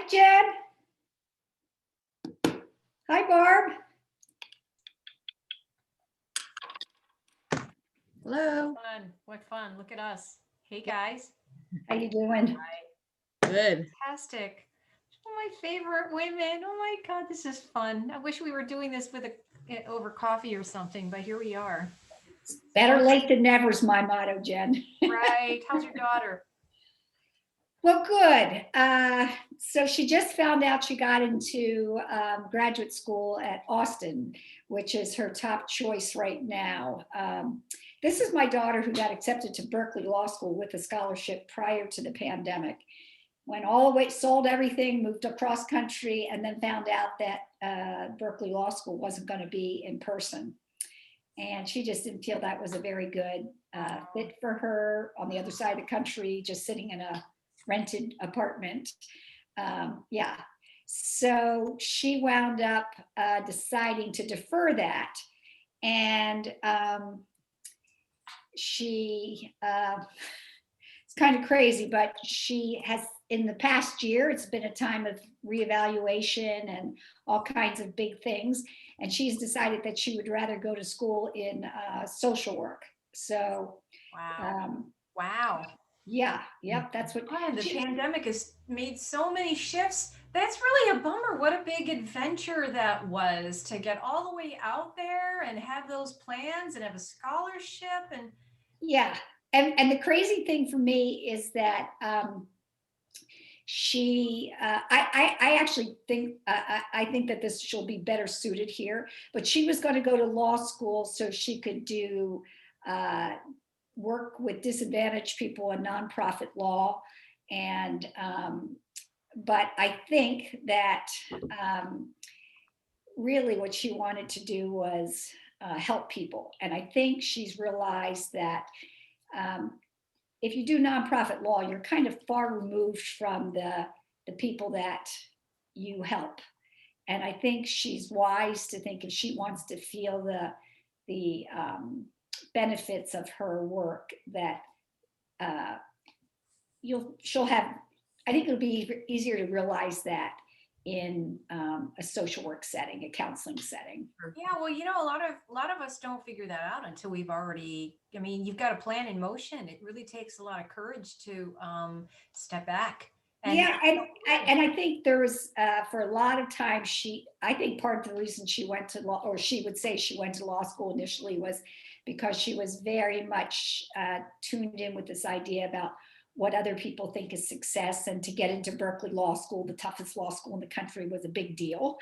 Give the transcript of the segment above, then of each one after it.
Hi, Jen. Hi, Barb. Hello. Fun. What fun. Look at us. Hey, guys. How you doing? Good. Fantastic. Oh, my favorite women. Oh my God, this is fun. I wish we were doing this with over coffee or something, but here we are. Better late than never is my motto, Jen. Right. How's your daughter? Well, good. So she just found out she got into graduate school at Austin, which is her top choice right now. This is my daughter who got accepted to Berkeley Law School with a scholarship prior to the pandemic. Went all the way, sold everything, moved across country, and then found out that Berkeley Law School wasn't going to be in person. And she just didn't feel that was a very good fit for her on the other side of the country, just sitting in a rented apartment. Yeah. So she wound up deciding to defer that. And she, it's kind of crazy, but she has, in the past year, it's been a time of reevaluation and all kinds of big things. And she's decided that she would rather go to school in social work. So, Wow. Wow. yeah, yep, that's what. Man, the pandemic has made so many shifts. That's really a bummer. What a big adventure that was to get all the way out there and have those plans and have a scholarship and Yeah, and the crazy thing for me is that I actually think I think that this she'll be better suited here. But she was going to go to law school so she could do work with disadvantaged people in nonprofit law, and but I think that really what she wanted to do was help people, and I think she's realized that. If you do nonprofit law, you're kind of far removed from the people that you help. And I think she's wise to think if she wants to feel the benefits of her work, that she'll have. I think it'll be easier to realize that in a social work setting, a counseling setting. yeah, well, a lot of us don't figure that out until we've already. I mean, you've got a plan in motion. It really takes a lot of courage to step back. And Yeah, and I think there was for a lot of time I think part of the reason she went to law, or she would say she went to law school initially, was because she was very much tuned in with this idea about what other people think is success, and to get into Berkeley Law School, the toughest law school in the country, was a big deal.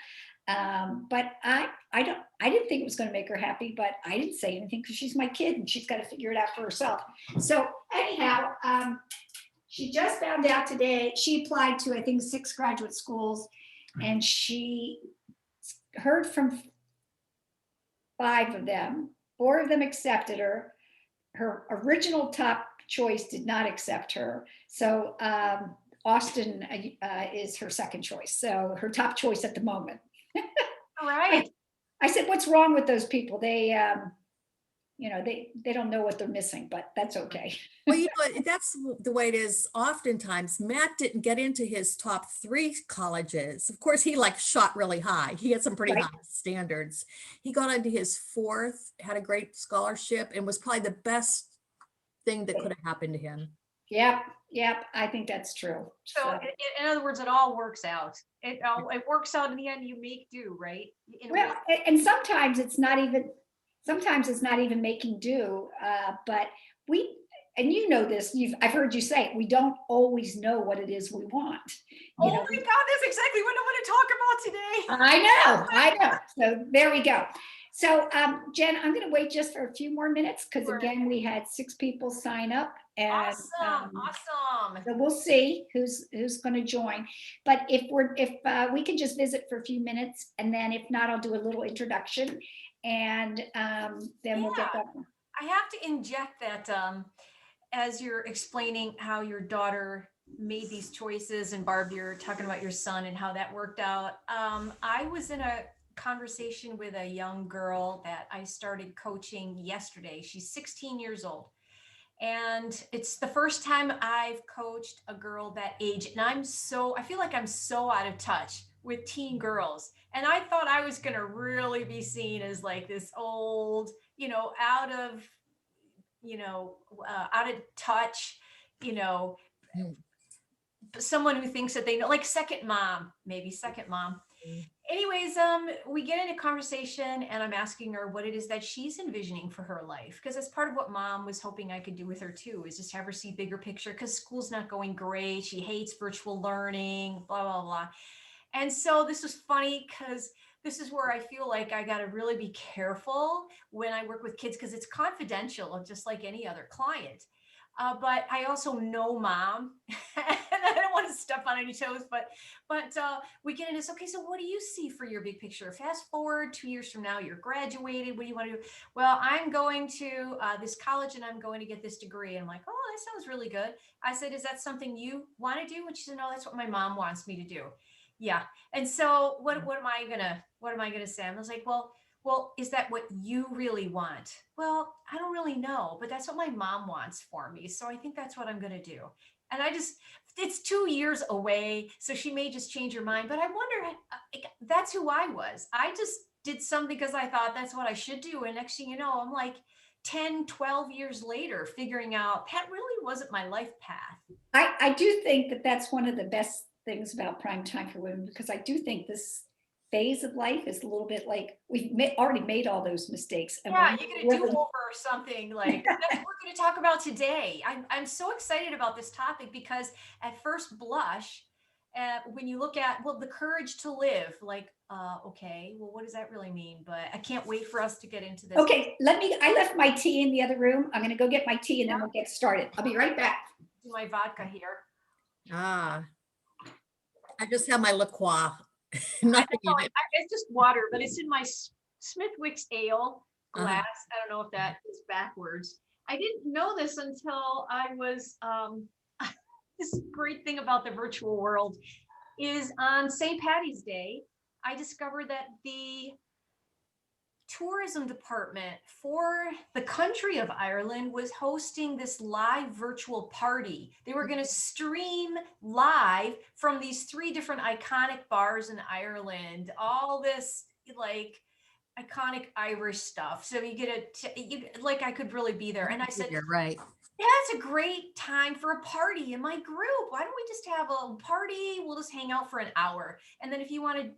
But I didn't think it was going to make her happy, but I didn't say anything because she's my kid and she's got to figure it out for herself. So anyhow, she just found out today. She applied to, I think, 6 graduate schools, and she heard from 5 of them. 4 of them accepted her. Her original top choice did not accept her. So Austin is her second choice. So her top choice at the moment. all right. I said, what's wrong with those people? They don't know what they're missing, but that's okay. Well, that's the way it is. Oftentimes, Matt didn't get into his top 3 colleges. Of course, he shot really high. He had some pretty Right. high standards. He got into his 4th, had a great scholarship, and was probably the best thing that could have happened to him. Yep, I think that's true. So in other words, it all works out. It works out in the end. You make do, right? Well, and sometimes it's not even making do, but and you know this, I've heard you say, we don't always know what it is we want. Oh my God, that's exactly what I want to talk about today. I know. So there we go. So Jen, I'm going to wait just for a few more minutes because again, we had 6 people sign up, and awesome. so we'll see who's going to join. But if we can just visit for a few minutes, and then if not, I'll do a little introduction, and then we'll get going. I have to inject that as you're explaining how your daughter made these choices, and Barb, you're talking about your son and how that worked out. I was in a conversation with a young girl that I started coaching yesterday. She's 16 years old. And it's the first time I've coached a girl that age. And I feel like I'm so out of touch with teen girls. And I thought I was going to really be seen as like this old, out of touch, you know, Mm, someone who thinks that they know, like second mom, maybe second mom. mm. Anyways, we get into conversation and I'm asking her what it is that she's envisioning for her life. Because that's part of what mom was hoping I could do with her too, is just have her see bigger picture because school's not going great. She hates virtual learning, blah, blah, blah. And so this was funny because this is where I feel like I got to really be careful when I work with kids because it's confidential, just like any other client. But I also know mom, and I don't want to step on any toes. But we get into this. Okay, so what do you see for your big picture? Fast forward 2 years from now, you're graduated. What do you want to do? Well, I'm going to this college, and I'm going to get this degree. And I'm like, oh, that sounds really good. I said, is that something you want to do? And she said, no, that's what my mom wants me to do. Yeah. And so what am I gonna say? I was like, well, is that what you really want? Well, I don't really know, but that's what my mom wants for me. So I think that's what I'm gonna do. And it's 2 years away. So she may just change her mind, but I wonder, that's who I was. I just did something because I thought that's what I should do. And next thing you know, I'm like 10, 12 years later, figuring out that really wasn't my life path. I do think that that's one of the best things about prime time for women, because I do think this phase of life is a little bit like already made all those mistakes. And Yeah, you get a we're do-over or something like that's what we're going to talk about today. I'm so excited about this topic because at first blush, when you look at, well, the courage to live, like, okay, well, what does that really mean? But I can't wait for us to get into this. Okay, I left my tea in the other room. I'm going to go get my tea and then we'll get started. I'll be right back. Do my vodka here. Ah, I just have my La Croix. Nothing in it. It's just water, but it's in my Smithwick's ale glass. Uh-huh. I don't know if that is backwards. I didn't know this until I was, this great thing about the virtual world is on St. Patty's Day, I discovered that the tourism department for the country of Ireland was hosting this live virtual party. They were going to stream live from these 3 different iconic bars in Ireland, all this like iconic Irish stuff. So like I could really be there. And I said, You're right. yeah, it's a great time for a party in my group. Why don't we just have a party? We'll just hang out for an hour. And then if you want to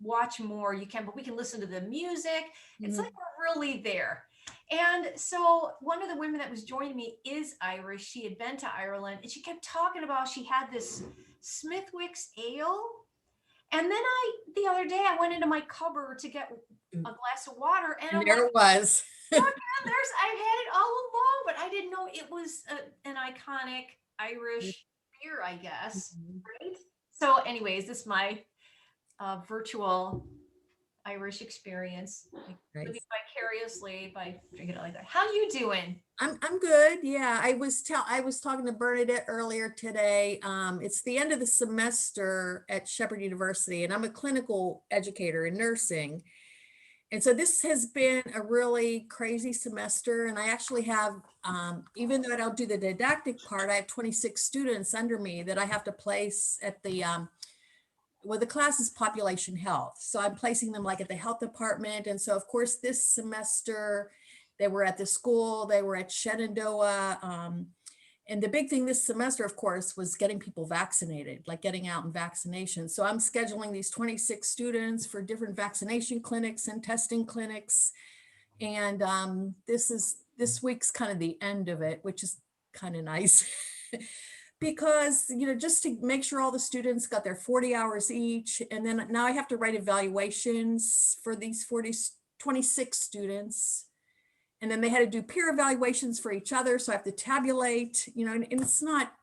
watch more, you can, but we can listen to the music. It's like we're really there. And so one of the women that was joining me is Irish. She had been to Ireland and she kept talking about, she had this Smithwick's ale. And then the other day I went into my cupboard to get a glass of water and there it was. Look, I've had it all along, but I didn't know it was an iconic Irish beer, I guess. Right? So anyways, this is my virtual Irish experience, like living vicariously by drinking it like that. How you doing? I'm good. Yeah, I was talking to Bernadette earlier today. It's the end of the semester at Shepherd University, and I'm a clinical educator in nursing. And so this has been a really crazy semester. And I actually have, even though I don't do the didactic part, I have 26 students under me that I have to place at the, well, the class is population health. So I'm placing them like at the health department. And so of course, this semester they were at the school, they were at Shenandoah. And the big thing this semester, of course, was getting people vaccinated, like getting out and vaccination. So I'm scheduling these 26 students for different vaccination clinics and testing clinics. And this week's kind of the end of it, which is kind of nice. Because, just to make sure all the students got their 40 hours each. And then now I have to write evaluations for these 26 students. And then they had to do peer evaluations for each other. So I have to tabulate, and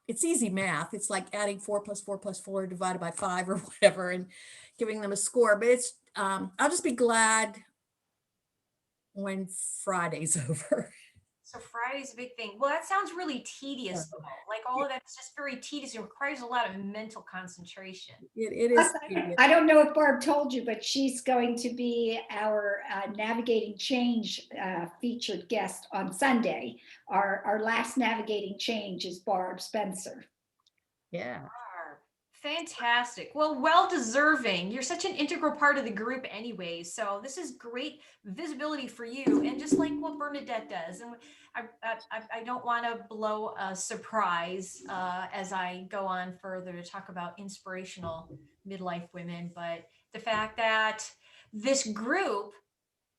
it's easy math. It's like adding 4 + 4 + 4 divided by 5 or whatever and giving them a score. But it's, I'll just be glad when Friday's over. So Friday's a big thing. Well, that sounds really tedious, though. Like all of that's just very tedious. It requires a lot of mental concentration. It Plus, is tedious. I don't know if Barb told you, but she's going to be our Navigating Change featured guest on Sunday. Our last Navigating Change is Barb Spencer. Yeah. Barb, fantastic. Well deserving. You're such an integral part of the group anyway. So this is great visibility for you. And just like what Bernadette does. And I don't want to blow a surprise as I go on further to talk about inspirational midlife women, but the fact that this group,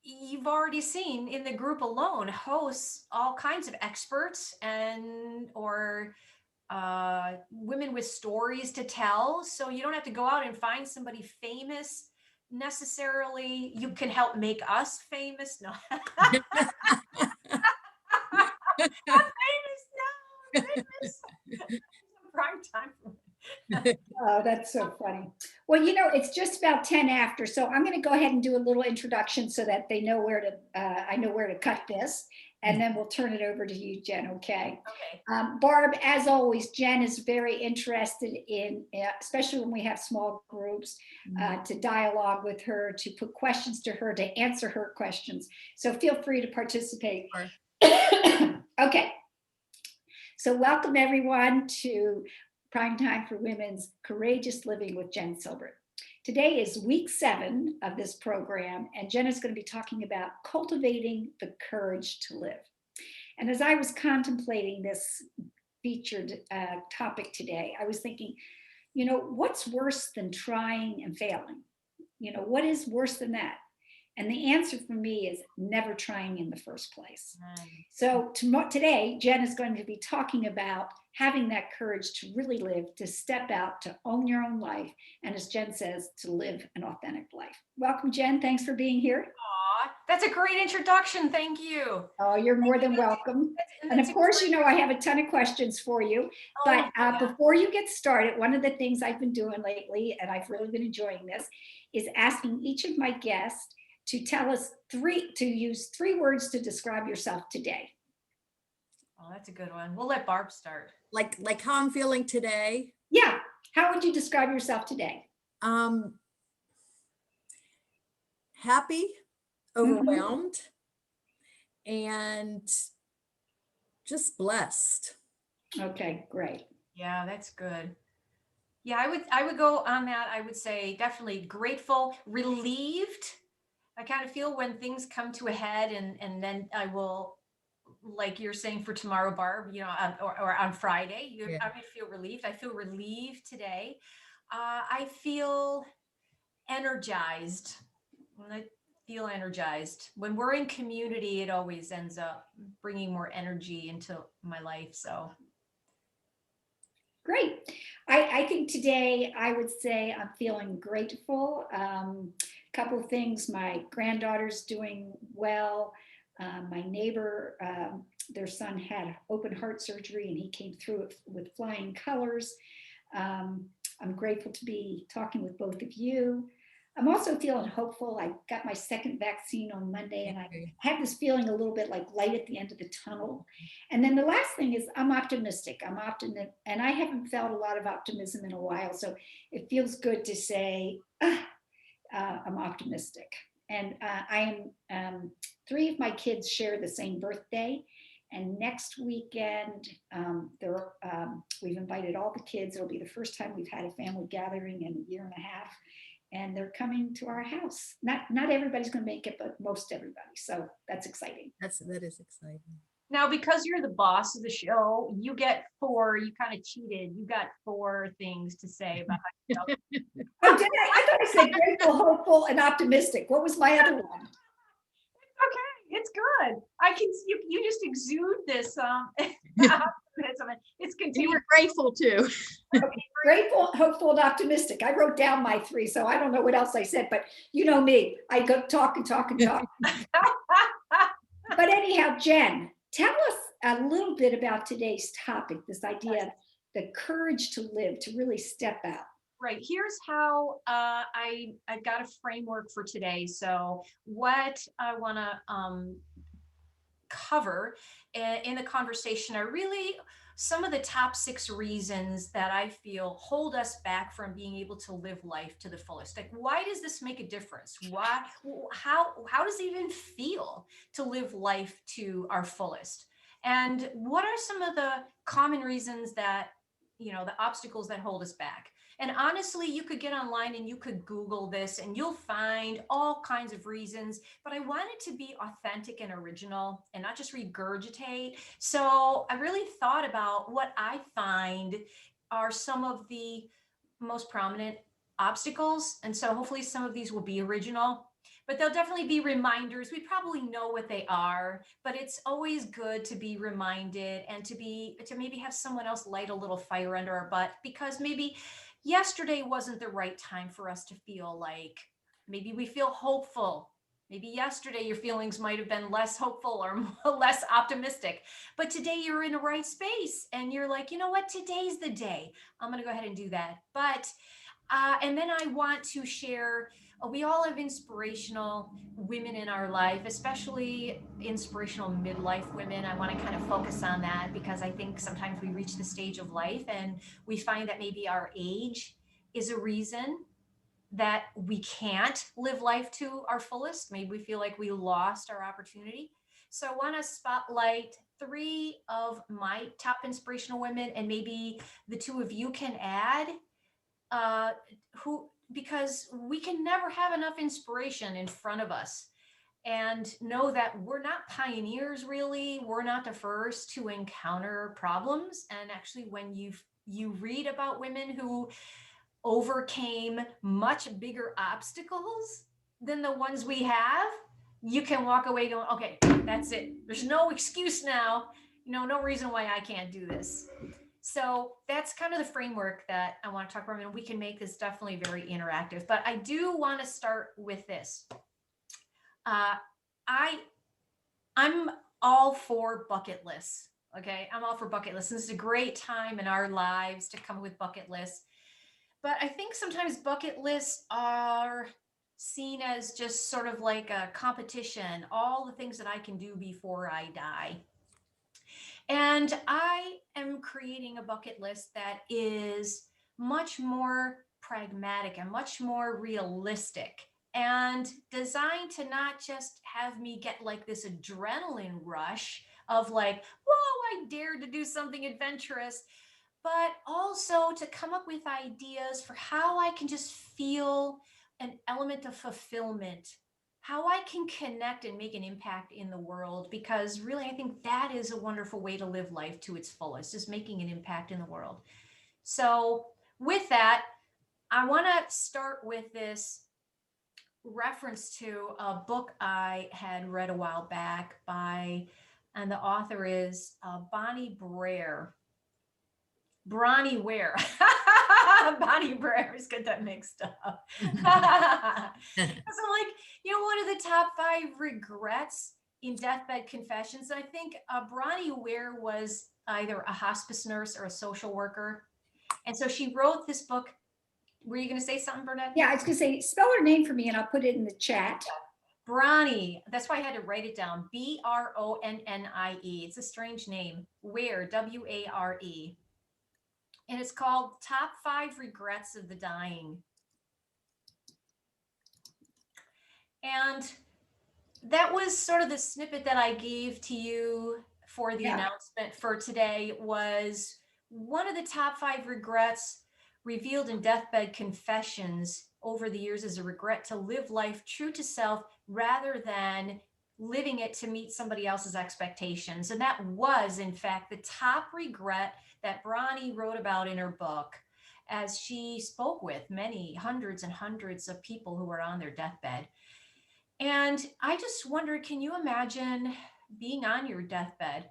you've already seen in the group alone, hosts all kinds of experts and or women with stories to tell. So you don't have to go out and find somebody famous necessarily. You can help make us famous. No. I'm famous now. I'm famous. Prime time. Oh, that's so funny. Well, it's just about 10 after, so I'm going to go ahead and do a little introduction so that they know where to, I know where to cut this, and then we'll turn it over to you, Jen, okay? Okay. Barb, as always, Jen is very interested in, especially when we have small groups, to dialogue with her, to put questions to her, to answer her questions. So feel free to participate. Sure. Okay. So welcome everyone to Prime Time for Women's Courageous Living with Jen Silbert. Today is week 7 of this program, and Jen is going to be talking about cultivating the courage to live. And as I was contemplating this featured topic today, I was thinking, what's worse than trying and failing? What is worse than that? And the answer for me is never trying in the first place. So today, Jen is going to be talking about having that courage to really live, to step out, to own your own life, and as Jen says, to live an authentic life. Welcome, Jen. Thanks for being here. Aw, that's a great introduction. Thank you. Oh, you're more than welcome. And of course, I have a ton of questions for you. But before you get started, one of the things I've been doing lately, and I've really been enjoying this, is asking each of my guests to tell us use 3 words to describe yourself today. Oh, that's a good one. We'll let Barb start. Like how I'm feeling today. Yeah. How would you describe yourself today? Happy, overwhelmed, and just blessed. Okay, great. Yeah, that's good. Yeah, I would go on that. I would say definitely grateful, relieved. I kind of feel when things come to a head and then I will, like you're saying for tomorrow, Barb, or on Friday, I would feel relieved. I feel relieved today. I feel energized. I feel energized. When we're in community, it always ends up bringing more energy into my life. So. Great. I think today I would say I'm feeling grateful. Couple of things. My granddaughter's doing well. My neighbor, their son had open heart surgery and he came through it with flying colors. I'm grateful to be talking with both of you. I'm also feeling hopeful. I got my second vaccine on Monday and I have this feeling a little bit like light at the end of the tunnel. And then the last thing is I'm optimistic. And I haven't felt a lot of optimism in a while. So it feels good to say, I'm optimistic. And I am 3 of my kids share the same birthday. And next weekend, we've invited all the kids. It'll be the first time we've had a family gathering in a year and a half. And they're coming to our house. Not everybody's going to make it, but most everybody. So that's exciting. That is exciting. Now, because you're the boss of the show, you get 4. You kind of cheated. You got 4 things to say about how you felt. Oh, did I? I thought I said grateful, hopeful, and optimistic. What was my other one? Okay, it's good. I can see you just exude this optimism. It's continuing. You were grateful too. Okay, grateful, hopeful, and optimistic. I wrote down my 3, so I don't know what else I said, but you know me, I go talk and talk and talk. But anyhow, Jen, tell us a little bit about today's topic, this idea, the courage to live, to really step out. Right. Here's how I've got a framework for today. So what I want to cover in the conversation are really some of the top 6 reasons that I feel hold us back from being able to live life to the fullest. Like, why does this make a difference? Why, how does it even feel to live life to our fullest? And what are some of the common reasons that, the obstacles that hold us back? And honestly, you could get online and you could Google this and you'll find all kinds of reasons, but I want it to be authentic and original and not just regurgitate. So I really thought about what I find are some of the most prominent obstacles. And so hopefully some of these will be original, but they'll definitely be reminders. We probably know what they are, but it's always good to be reminded and to maybe have someone else light a little fire under our butt, because maybe yesterday wasn't the right time for us to feel like, maybe we feel hopeful. Maybe yesterday your feelings might have been less hopeful or less optimistic, but today you're in a right space and you're like, you know what, today's the day. I'm going to go ahead and do that. But, and then I want to share, we all have inspirational women in our life, especially inspirational midlife women. I want to kind of focus on that because I think sometimes we reach the stage of life and we find that maybe our age is a reason that we can't live life to our fullest. Maybe we feel like we lost our opportunity. So I want to spotlight 3 of my top inspirational women, and maybe the 2 of you can add because we can never have enough inspiration in front of us, and know that we're not pioneers, really. We're not the first to encounter problems. And actually, when you read about women who overcame much bigger obstacles than the ones we have, you can walk away going, okay, that's it. There's no excuse now. No reason why I can't do this. So that's kind of the framework that I want to talk about. And we can make this definitely very interactive, but I do want to start with this. I'm all for bucket lists. Okay. I'm all for bucket lists. This is a great time in our lives to come up with bucket lists. But I think sometimes bucket lists are seen as just sort of like a competition, all the things that I can do before I die. And I am creating a bucket list that is much more pragmatic and much more realistic and designed to not just have me get like this adrenaline rush of like, whoa, I dared to do something adventurous, but also to come up with ideas for how I can just feel an element of fulfillment, how I can connect and make an impact in the world, because really, I think that is a wonderful way to live life to its fullest, is making an impact in the world. So with that, I want to start with this reference to a book I had read a while back and the author is Bonnie Ware. Bonnie Ware. Bonnie Ware. I always get that mixed up. Because I'm like, one of the top 5 regrets in deathbed confessions. And I think Bonnie Ware was either a hospice nurse or a social worker. And so she wrote this book. Were you going to say something, Bernadette? Yeah, I was going to say, spell her name for me and I'll put it in the chat. Bronnie. That's why I had to write it down. Bronnie. It's a strange name. Ware, Ware. And it's called Top 5 Regrets of the Dying. And that was sort of the snippet that I gave to you for the announcement for today. Was one of the top 5 regrets revealed in deathbed confessions over the years is a regret to live life true to self rather than living it to meet somebody else's expectations. And that was, in fact, the top regret that Bronnie wrote about in her book, as she spoke with many hundreds and hundreds of people who were on their deathbed. And I just wondered, can you imagine being on your deathbed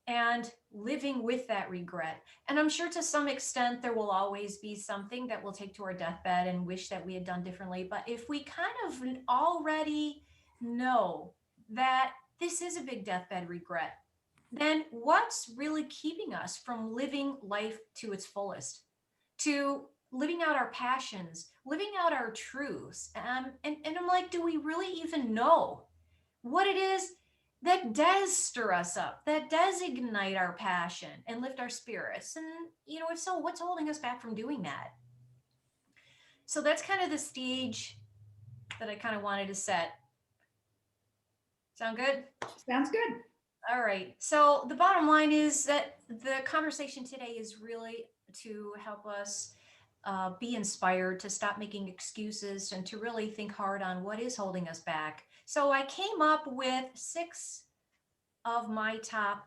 and living with that regret? And I'm sure to some extent there will always be something that we'll take to our deathbed and wish that we had done differently. But if we kind of already know that this is a big deathbed regret, then what's really keeping us from living life to its fullest, to living out our passions, living out our truths? And I'm like, do we really even know what it is that does stir us up, that does ignite our passion and lift our spirits. And, if so, what's holding us back from doing that? So that's kind of the stage that I kind of wanted to set. Sound good? Sounds good. All right. So the bottom line is that the conversation today is really to help us be inspired, to stop making excuses, and to really think hard on what is holding us back. So I came up with 6 of my top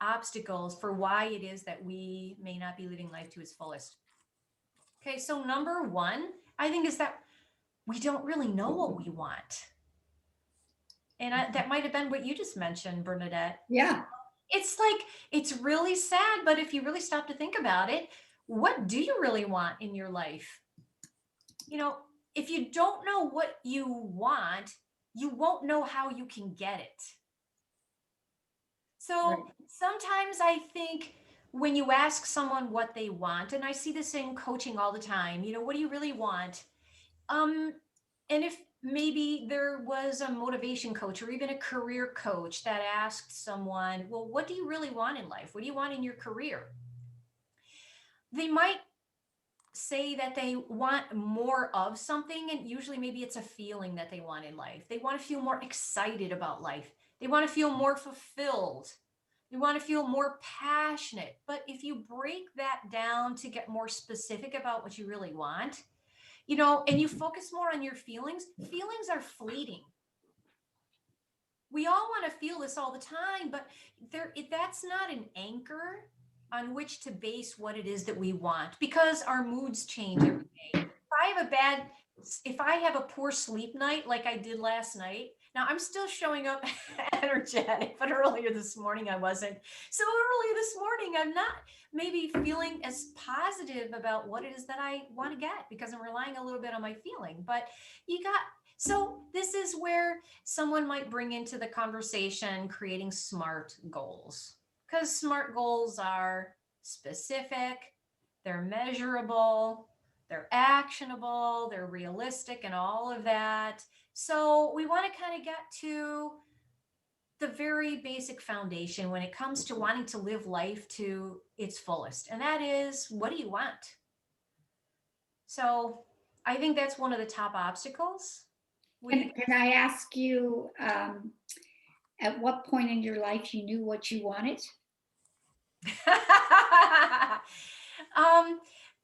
obstacles for why it is that we may not be living life to its fullest. Okay, so number 1, I think, is that we don't really know what we want. And that might have been what you just mentioned, Bernadette. Yeah. It's like, it's really sad, but if you really stop to think about it, what do you really want in your life? If you don't know what you want, you won't know how you can get it. So Right. sometimes I think when you ask someone what they want, and I see this in coaching all the time, what do you really want? And if maybe there was a motivation coach or even a career coach that asked someone, well, what do you really want in life? What do you want in your career? They might say that they want more of something, and usually maybe it's a feeling that they want in life. They want to feel more excited about life. They want to feel more fulfilled. They want to feel more passionate. But if you break that down to get more specific about what you really want, and you focus more on your feelings are fleeting. We all want to feel this all the time, but that's not an anchor on which to base what it is that we want, because our moods change every day. If I have a poor sleep night like I did last night, now I'm still showing up energetic, but earlier this morning I wasn't. So earlier this morning, I'm not maybe feeling as positive about what it is that I want to get, because I'm relying a little bit on my feeling. But so this is where someone might bring into the conversation creating SMART goals, because SMART goals are specific, they're measurable, they're actionable, they're realistic, and all of that. So we want to kind of get to the very basic foundation when it comes to wanting to live life to its fullest. And that is, what do you want? So I think that's one of the top obstacles. Can I ask you, at what point in your life you knew what you wanted?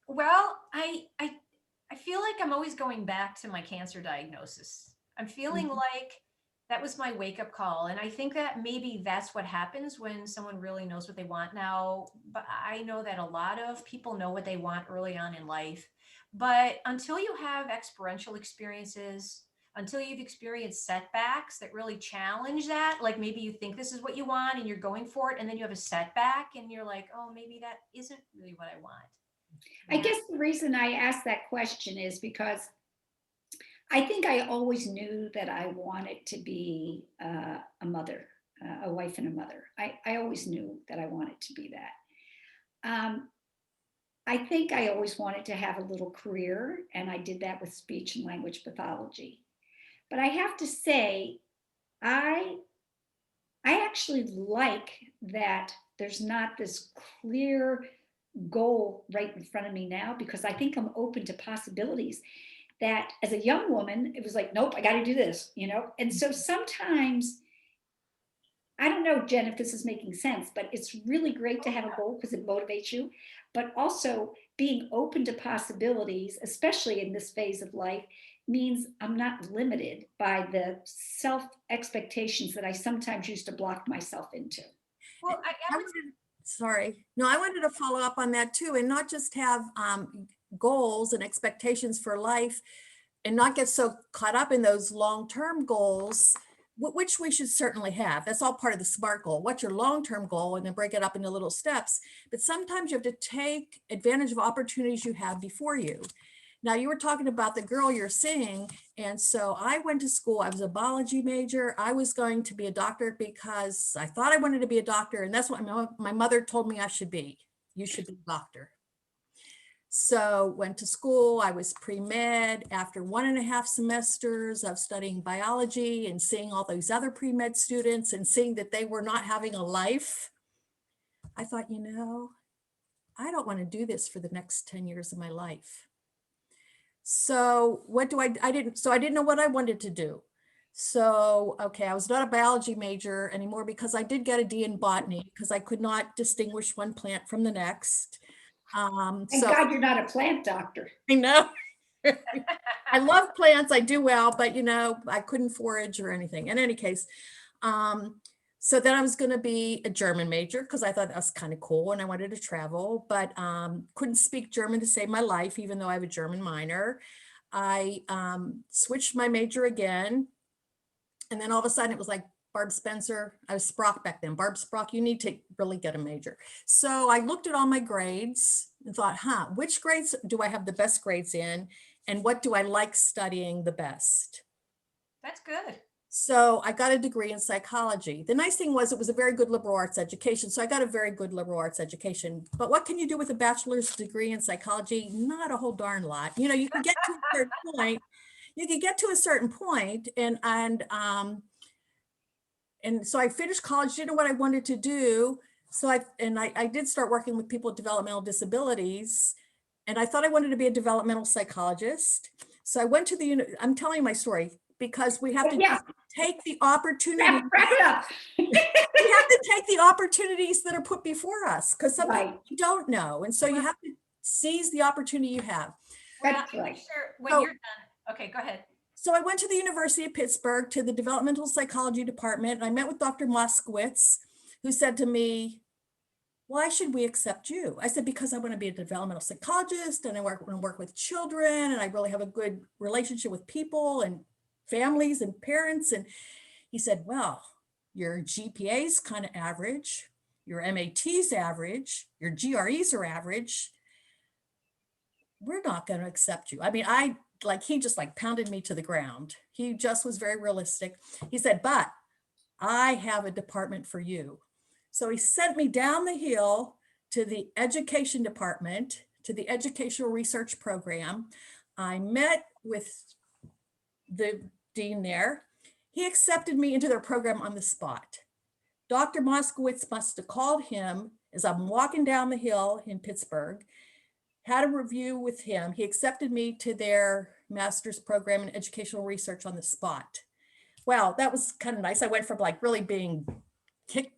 Well, I feel like I'm always going back to my cancer diagnosis. I'm feeling like that was my wake-up call. And I think that maybe that's what happens when someone really knows what they want now. But I know that a lot of people know what they want early on in life. But until you have experiential experiences, until you've experienced setbacks that really challenge that, like maybe you think this is what you want and you're going for it, and then you have a setback and you're like, oh, maybe that isn't really what I want. I guess the reason I asked that question is because I think I always knew that I wanted to be a mother, a wife and a mother. I always knew that I wanted to be that. I think I always wanted to have a little career, and I did that with speech and language pathology. But I have to say, I actually like that there's not this clear goal right in front of me now, because I think I'm open to possibilities that as a young woman, it was like, nope, I got to do this, And so sometimes, I don't know, Jen, if this is making sense, but it's really great to have a goal because it motivates you, but also being open to possibilities, especially in this phase of life, means I'm not limited by the self expectations that I sometimes used to block myself into. Well, I wanted to follow up on that too, and not just have goals and expectations for life and not get so caught up in those long-term goals, which we should certainly have. That's all part of the SMART goal. What's your long-term goal? And then break it up into little steps. But sometimes you have to take advantage of opportunities you have before you. Now, you were talking about the girl you're seeing. And so I went to school. I was a biology major. I was going to be a doctor because I thought I wanted to be a doctor. And that's what my mother told me I should be. You should be a doctor. So went to school, I was pre-med. After 1.5 semesters of studying biology and seeing all those other pre-med students and seeing that they were not having a life, I thought, I don't want to do this for the next 10 years of my life. So I didn't know what I wanted to do. So, okay, I was not a biology major anymore because I did get a D in botany because I could not distinguish one plant from the next. Thank So God you're not a plant doctor. I know. I love plants, I do well, but I couldn't forage or anything. In any case, so then I was going to be a German major because I thought that was kind of cool and I wanted to travel, but couldn't speak German to save my life, even though I have a German minor. I switched my major again. And then all of a sudden it was like, Barb Spencer, I was Sprock back then. Barb Sprock, you need to really get a major. So I looked at all my grades and thought, which grades do I have the best grades in? And what do I like studying the best? That's good. So I got a degree in psychology. The nice thing was it was a very good liberal arts education. So I got a very good liberal arts education. But what can you do with a bachelor's degree in psychology? Not a whole darn lot. You can get to a certain point. You can get to a certain point, and so I finished college, didn't know what I wanted to do. So I did start working with people with developmental disabilities, and I thought I wanted to be a developmental psychologist. So I went to I'm telling my story because we have to take the opportunity. Wrap it up. We have to take the opportunities that are put before us because sometimes Right. you don't know. And so you have to seize the opportunity you have. That's Well, right. sure. When you're done. Okay, go ahead. So I went to the University of Pittsburgh to the developmental psychology department, and I met with Dr. Moskowitz, who said to me, why should we accept you? I said, because I want to be a developmental psychologist and I want to work with children and I really have a good relationship with people and families and parents. And he said, well, your GPA's kind of average, your MAT's average, your GREs are average. We're not going to accept you. I mean, he just pounded me to the ground. He just was very realistic. He said, but I have a department for you. So he sent me down the hill to the education department, to the educational research program. I met with the dean there. He accepted me into their program on the spot. Dr. Moskowitz must have called him as I'm walking down the hill in Pittsburgh, had a review with him. He accepted me to their master's program in educational research on the spot. Well, that was kind of nice. I went from really being kicked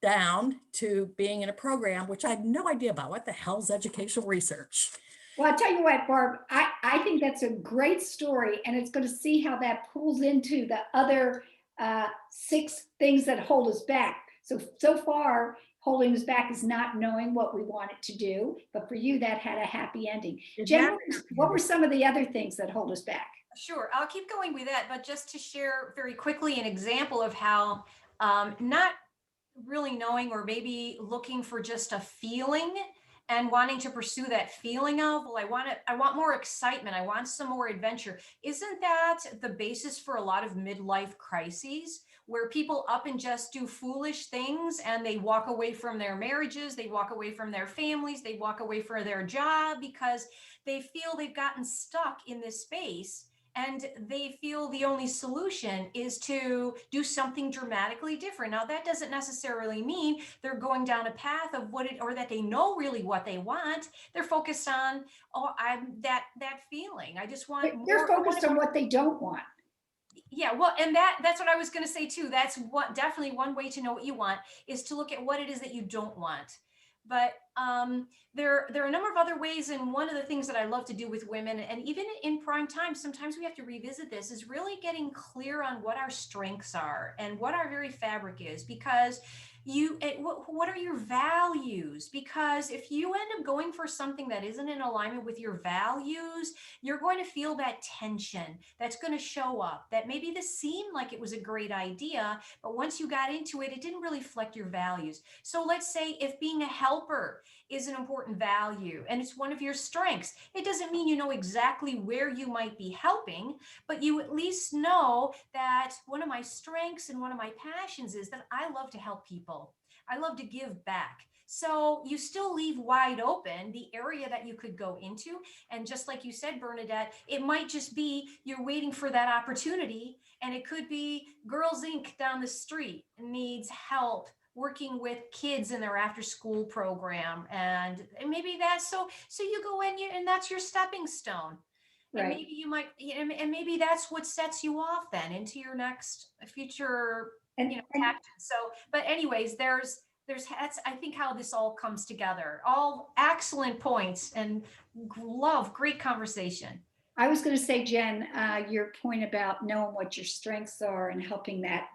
down to being in a program, which I had no idea about. What the hell's educational research? Well, I'll tell you what, Barb, I think that's a great story, and it's going to see how that pulls into the other 6 things that hold us back. So far, holding us back is not knowing what we wanted to do, but for you, that had a happy ending. Jen, what were some of the other things that hold us back? Sure, I'll keep going with that, but just to share very quickly an example of how not really knowing or maybe looking for just a feeling and wanting to pursue that feeling of, well, I want more excitement. I want some more adventure. Isn't that the basis for a lot of midlife crises where people up and just do foolish things and they walk away from their marriages, they walk away from their families, they walk away from their job because they feel they've gotten stuck in this space. And they feel the only solution is to do something dramatically different. Now, that doesn't necessarily mean they're going down a path of or that they know really what they want. They're focused on, that feeling. I just want more. They're focused on what they don't want. Yeah, well, and that's what I was going to say too. That's definitely one way to know what you want is to look at what it is that you don't want. But there are a number of other ways. And one of the things that I love to do with women, and even in prime time, sometimes we have to revisit this, is really getting clear on what our strengths are and what our very fabric is. Because what are your values? Because if you end up going for something that isn't in alignment with your values, you're going to feel that tension that's going to show up, that maybe this seemed like it was a great idea, but once you got into it, it didn't really reflect your values. So let's say if being a helper is an important value and it's one of your strengths. It doesn't mean you know exactly where you might be helping, but you at least know that one of my strengths and one of my passions is that I love to help people. I love to give back. So you still leave wide open the area that you could go into. And just like you said, Bernadette, it might just be you're waiting for that opportunity. And it could be Girls Inc. down the street needs help working with kids in their after school program. And maybe that's so you go in and that's your stepping stone. And Right. maybe you might, and maybe that's what sets you off then into your next future, And action. So, but anyways, that's I think how this all comes together. All excellent points and love, great conversation. I was going to say, Jen, your point about knowing what your strengths are and helping that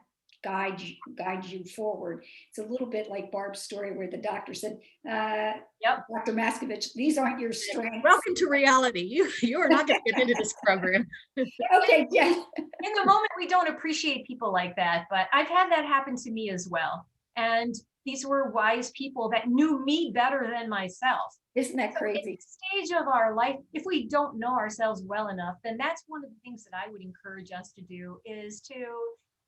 guide you forward. It's a little bit like Barb's story where the doctor said, Yep. Dr. Maskovich, these aren't your strengths. Welcome to reality. You are not going to get into this program. Okay, Jen. In the moment, we don't appreciate people like that, but I've had that happen to me as well. And these were wise people that knew me better than myself. Isn't that So at crazy? this stage of our life, if we don't know ourselves well enough, then that's one of the things that I would encourage us to do is to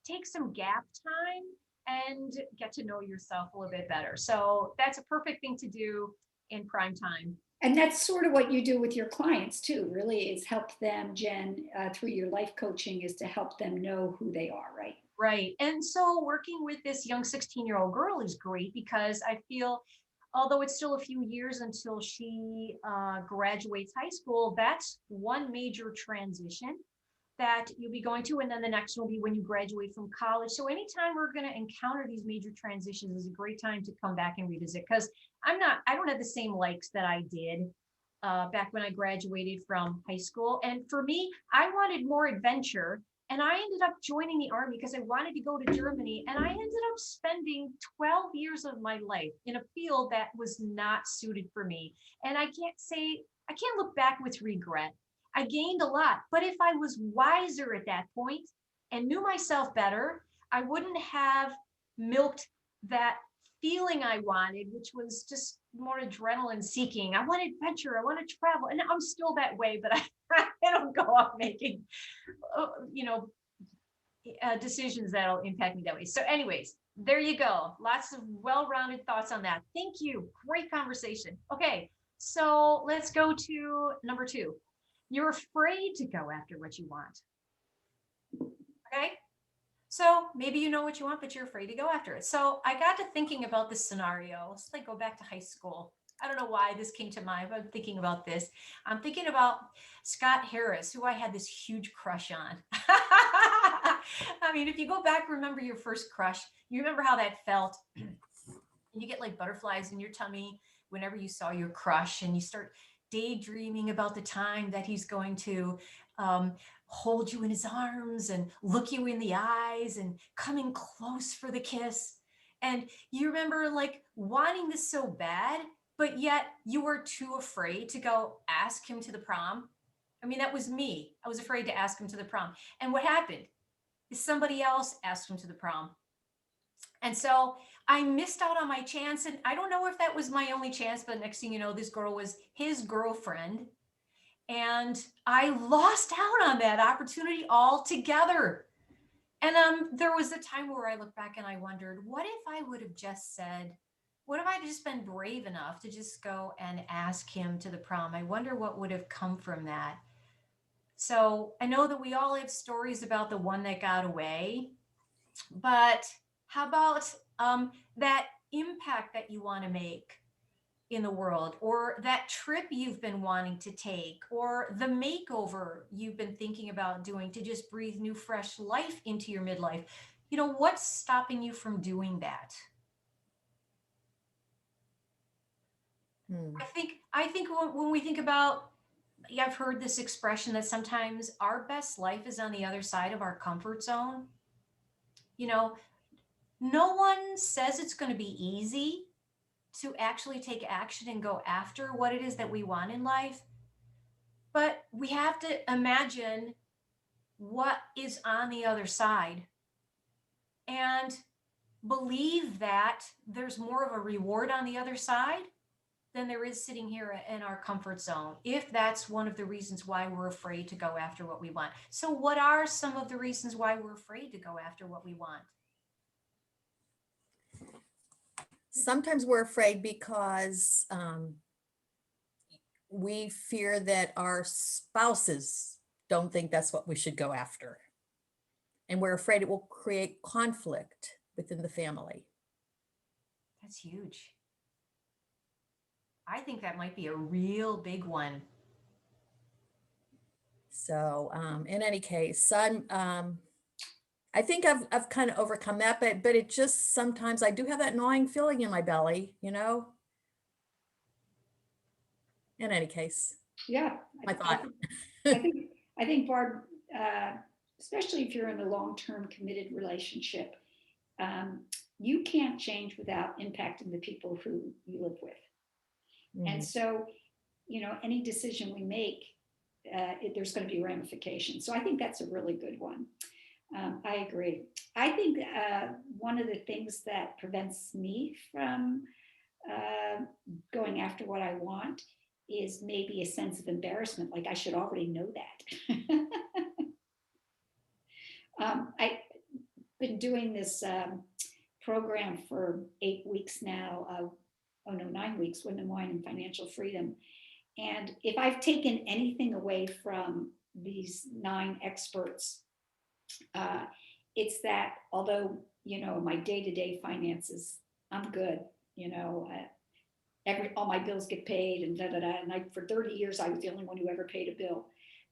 take some gap time and get to know yourself a little bit better. So that's a perfect thing to do in prime time. And that's sort of what you do with your clients too, really, is help them, Jen, through your life coaching, is to help them know who they are, right? Right. And so working with this young 16-year-old girl is great because I feel, although it's still a few years until she graduates high school, that's one major transition that you'll be going to. And then the next one will be when you graduate from college. So anytime we're going to encounter these major transitions is a great time to come back and revisit, because I don't have the same likes that I did back when I graduated from high school. And for me, I wanted more adventure. And I ended up joining the army because I wanted to go to Germany. And I ended up spending 12 years of my life in a field that was not suited for me. And I can't look back with regret. I gained a lot, but if I was wiser at that point and knew myself better, I wouldn't have milked that feeling I wanted, which was just more adrenaline seeking. I want adventure. I want to travel. And I'm still that way, but I don't go off making, decisions that'll impact me that way. So anyways, there you go. Lots of well-rounded thoughts on that. Thank you. Great conversation. Okay. So let's go to number 2. You're afraid to go after what you want. Okay. So maybe you know what you want, but you're afraid to go after it. So I got to thinking about this scenario. Let's go back to high school. I don't know why this came to mind, but I'm thinking about this. I'm thinking about Scott Harris, who I had this huge crush on. I mean, if you go back, remember your first crush, you remember how that felt. You get like butterflies in your tummy whenever you saw your crush, and you start daydreaming about the time that he's going to hold you in his arms and look you in the eyes and coming close for the kiss. And you remember like wanting this so bad, but yet you were too afraid to go ask him to the prom. I mean, that was me. I was afraid to ask him to the prom. And what happened is somebody else asked him to the prom. And so I missed out on my chance. And I don't know if that was my only chance, but next thing you know, this girl was his girlfriend. And I lost out on that opportunity altogether. And there was a time where I looked back and I wondered, what if I would have just said, what if I just been brave enough to just go and ask him to the prom? I wonder what would have come from that. So I know that we all have stories about the one that got away, but how about that impact that you want to make in the world, or that trip you've been wanting to take, or the makeover you've been thinking about doing to just breathe new, fresh life into your midlife? What's stopping you from doing that? I think when we think about, I've heard this expression that sometimes our best life is on the other side of our comfort zone. No one says it's going to be easy to actually take action and go after what it is that we want in life. But we have to imagine what is on the other side and believe that there's more of a reward on the other side than there is sitting here in our comfort zone, if that's one of the reasons why we're afraid to go after what we want. So what are some of the reasons why we're afraid to go after what we want? Sometimes we're afraid because we fear that our spouses don't think that's what we should go after. And we're afraid it will create conflict within the family. That's huge. I think that might be a real big one. So in any case, I think I've kind of overcome that, but it just sometimes I do have that gnawing feeling in my belly, you know. In any case, Yeah. my thought. I think Barb, especially if you're in a long-term committed relationship, you can't change without impacting the people who you live with. And so, you know, any decision we make, there's going to be ramifications. So I think that's a really good one. I agree. I think one of the things that prevents me from going after what I want is maybe a sense of embarrassment, like I should already know that. I've been doing this program for 8 weeks now. 9 weeks, Women, Wine, and Financial Freedom. And if I've taken anything away from these 9 experts, it's that although, you know, my day-to-day finances, I'm good, you know, all my bills get paid and and for 30 years, I was the only one who ever paid a bill.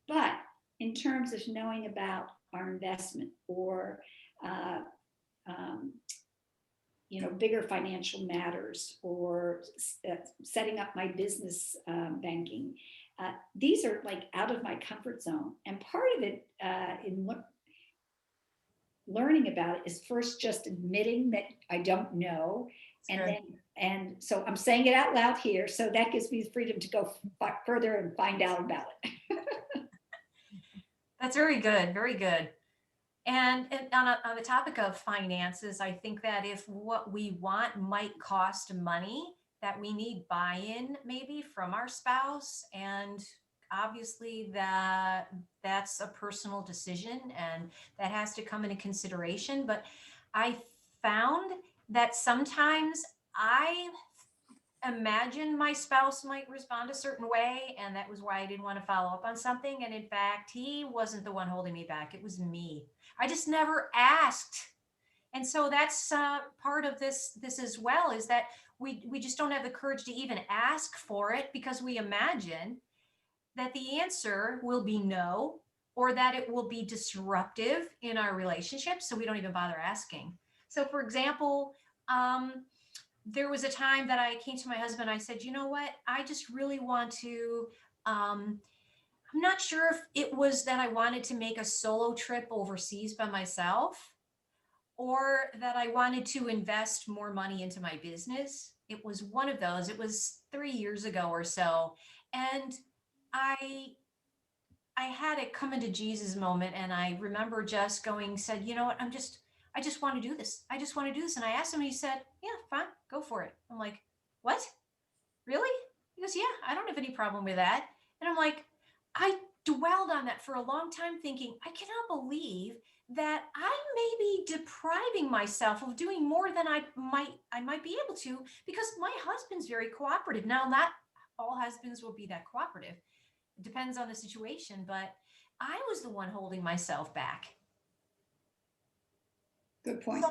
But in terms of knowing about our investment or, you know, bigger financial matters or setting up my business banking, these are like out of my comfort zone. And part of it in learning about it is first just admitting that I don't know. And so I'm saying it out loud here. So that gives me the freedom to go further and find out about it. That's very good. Very good. And on the topic of finances, I think that if what we want might cost money, that we need buy-in maybe from our spouse. And obviously that's a personal decision and that has to come into consideration. But I found that sometimes I imagine my spouse might respond a certain way, and that was why I didn't want to follow up on something. And in fact, he wasn't the one holding me back. It was me. I just never asked. And so that's part of this as well, is that we just don't have the courage to even ask for it because we imagine that the answer will be no, or that it will be disruptive in our relationship. So we don't even bother asking. So for example, there was a time that I came to my husband. I said, you know what? I just really want to, I'm not sure if it was that I wanted to make a solo trip overseas by myself or that I wanted to invest more money into my business. It was one of those. It was 3 years ago or so. And I had a come into Jesus moment. And I remember just said, you know what? I just want to do this. I just want to do this. And I asked him, and he said, yeah, fine, go for it. I'm like, what? Really? He goes, yeah, I don't have any problem with that. And I'm like, I dwelled on that for a long time thinking, I cannot believe that I may be depriving myself of doing more than I might be able to, because my husband's very cooperative. Now, not all husbands will be that cooperative. It depends on the situation, but I was the one holding myself back. Good point.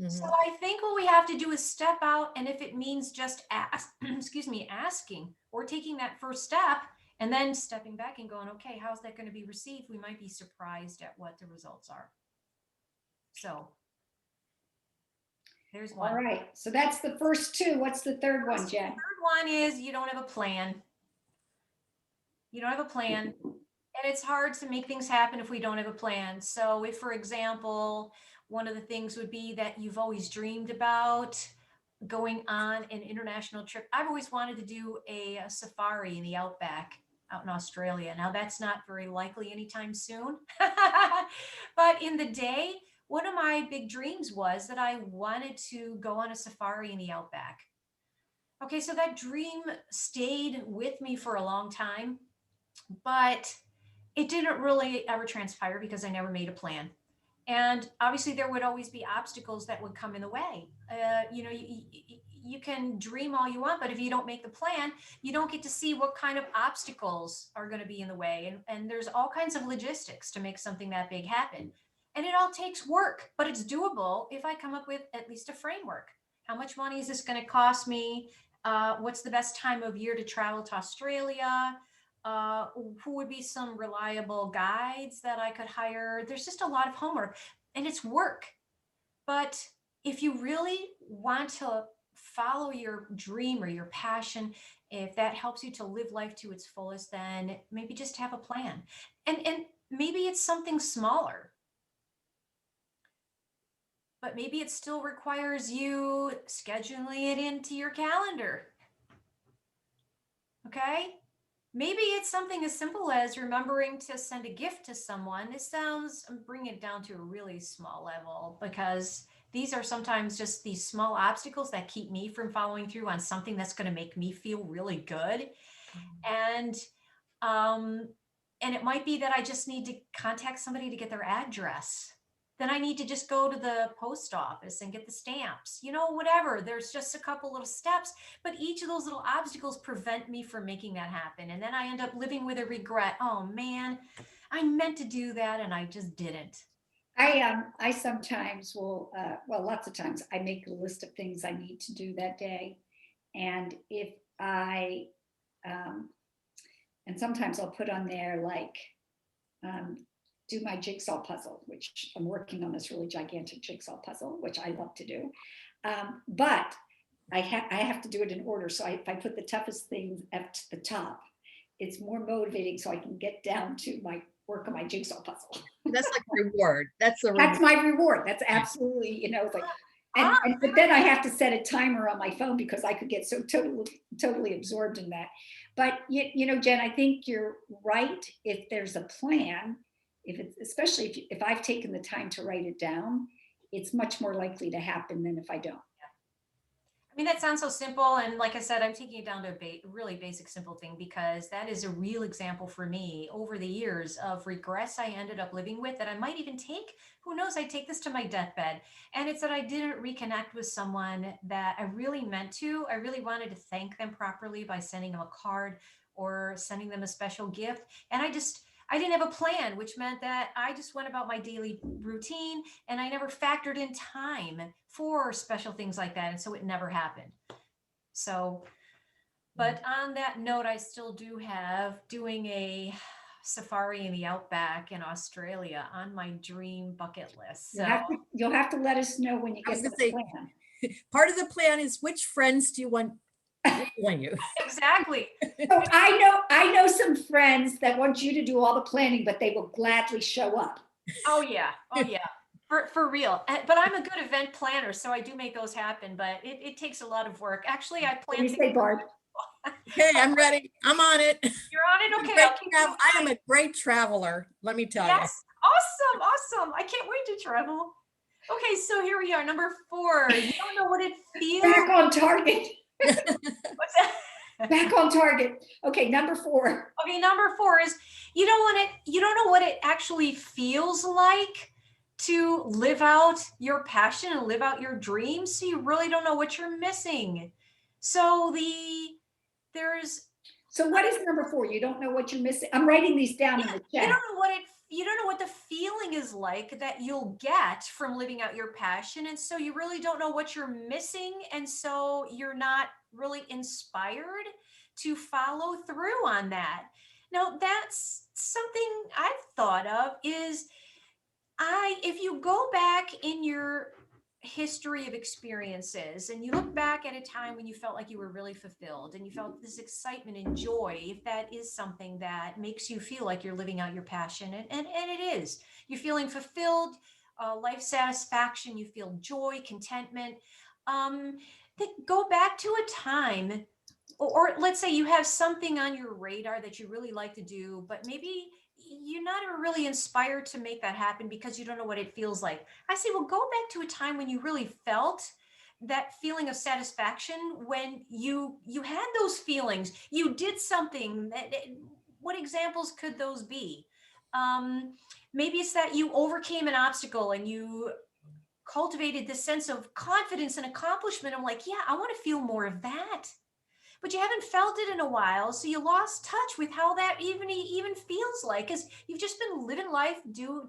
So I think what we have to do is step out, and if it means just asking or taking that first step and then stepping back and going, okay, how's that going to be received? We might be surprised at what the results are. So there's one. All right. So that's the first 2. What's the third one, Jen? The third one is you don't have a plan. You don't have a plan. And it's hard to make things happen if we don't have a plan. So if, for example, one of the things would be that you've always dreamed about going on an international trip. I've always wanted to do a safari in the outback out in Australia. Now that's not very likely anytime soon. But in the day, one of my big dreams was that I wanted to go on a safari in the outback. Okay, so that dream stayed with me for a long time, but it didn't really ever transpire because I never made a plan. And obviously, there would always be obstacles that would come in the way. You can dream all you want, but if you don't make the plan, you don't get to see what kind of obstacles are going to be in the way. And there's all kinds of logistics to make something that big happen. And it all takes work, but it's doable if I come up with at least a framework. How much money is this going to cost me? What's the best time of year to travel to Australia? Who would be some reliable guides that I could hire? There's just a lot of homework and it's work. But if you really want to follow your dream or your passion, if that helps you to live life to its fullest, then maybe just have a plan. And maybe it's something smaller, but maybe it still requires you scheduling it into your calendar. Okay? Maybe it's something as simple as remembering to send a gift to someone. I'm bringing it down to a really small level because these are sometimes just these small obstacles that keep me from following through on something that's going to make me feel really good. And um, and it might be that I just need to contact somebody to get their address. Then I need to just go to the post office and get the stamps, whatever. There's just a couple little steps, but each of those little obstacles prevent me from making that happen. And then I end up living with a regret. Oh man, I meant to do that and I just didn't. I sometimes will, well, lots of times I make a list of things I need to do that day. And if I, and sometimes I'll put on there like, do my jigsaw puzzle, which I'm working on this really gigantic jigsaw puzzle, which I love to do. But I have to do it in order. So if I put the toughest things at the top, it's more motivating so I can get down to my work on my jigsaw puzzle. That's like reward. That's my reward. That's absolutely, it's like, but then I have to set a timer on my phone because I could get so totally absorbed in that. But Jen, I think you're right. If there's a plan, especially if I've taken the time to write it down, it's much more likely to happen than if I don't. I mean, that sounds so simple. And like I said, I'm taking it down to a really basic, simple thing because that is a real example for me over the years of regrets I ended up living with that I might even take. Who knows? I take this to my deathbed. And it's that I didn't reconnect with someone that I really meant to. I really wanted to thank them properly by sending them a card or sending them a special gift. And I didn't have a plan, which meant that I just went about my daily routine and I never factored in time for special things like that. And so it never happened. So, but on that note, I still do have doing a safari in the outback in Australia on my dream bucket list. So you'll have to let us know when you get the plan. Part of the plan is which friends do you want join you? Exactly. So I know some friends that want you to do all the planning, but they will gladly show up. Oh yeah. For real. But I'm a good event planner, so I do make those happen, but it takes a lot of work. Actually, I plan to say, Barb. Okay, I'm ready. I'm on it. You're on it? Okay. I am a great traveler, let me tell you. Yes. Awesome. I can't wait to travel. Okay, so here we are, number 4. You don't know what it feels. Back on target. What's that? Back on target. Okay, number 4. Okay, number 4 is you don't know what it actually feels like to live out your passion and live out your dreams. So you really don't know what you're missing. So So what is number 4? You don't know what you're missing. I'm writing these down in the chat. You don't know what the feeling is like that you'll get from living out your passion. And so you really don't know what you're missing. And so you're not really inspired to follow through on that. Now, that's something I've thought of is if you go back in your history of experiences and you look back at a time when you felt like you were really fulfilled and you felt this excitement and joy, if that is something that makes you feel like you're living out your passion, and it is, you're feeling fulfilled, life satisfaction, you feel joy, contentment, go back to a time, or let's say you have something on your radar that you really like to do, but maybe you're not really inspired to make that happen because you don't know what it feels like. I say, well, go back to a time when you really felt that feeling of satisfaction when you had those feelings, you did something what examples could those be? um, Maybe it's that you overcame an obstacle and you cultivated this sense of confidence and accomplishment. I'm like, yeah, I want to feel more of that, but you haven't felt it in a while, so you lost touch with how that even feels like, because you've just been living life,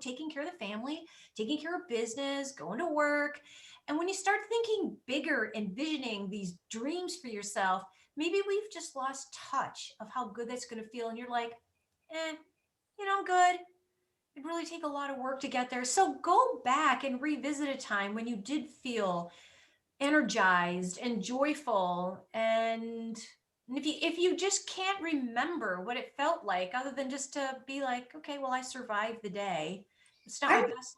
taking care of the family, taking care of business, going to work. And when you start thinking bigger, envisioning these dreams for yourself, maybe we've just lost touch of how good that's going to feel, and you're like, I'm good. It'd really take a lot of work to get there. So go back and revisit a time when you did feel energized and joyful. And if you just can't remember what it felt like, other than just to be like, okay, well, I survived the day. It's not my I, best.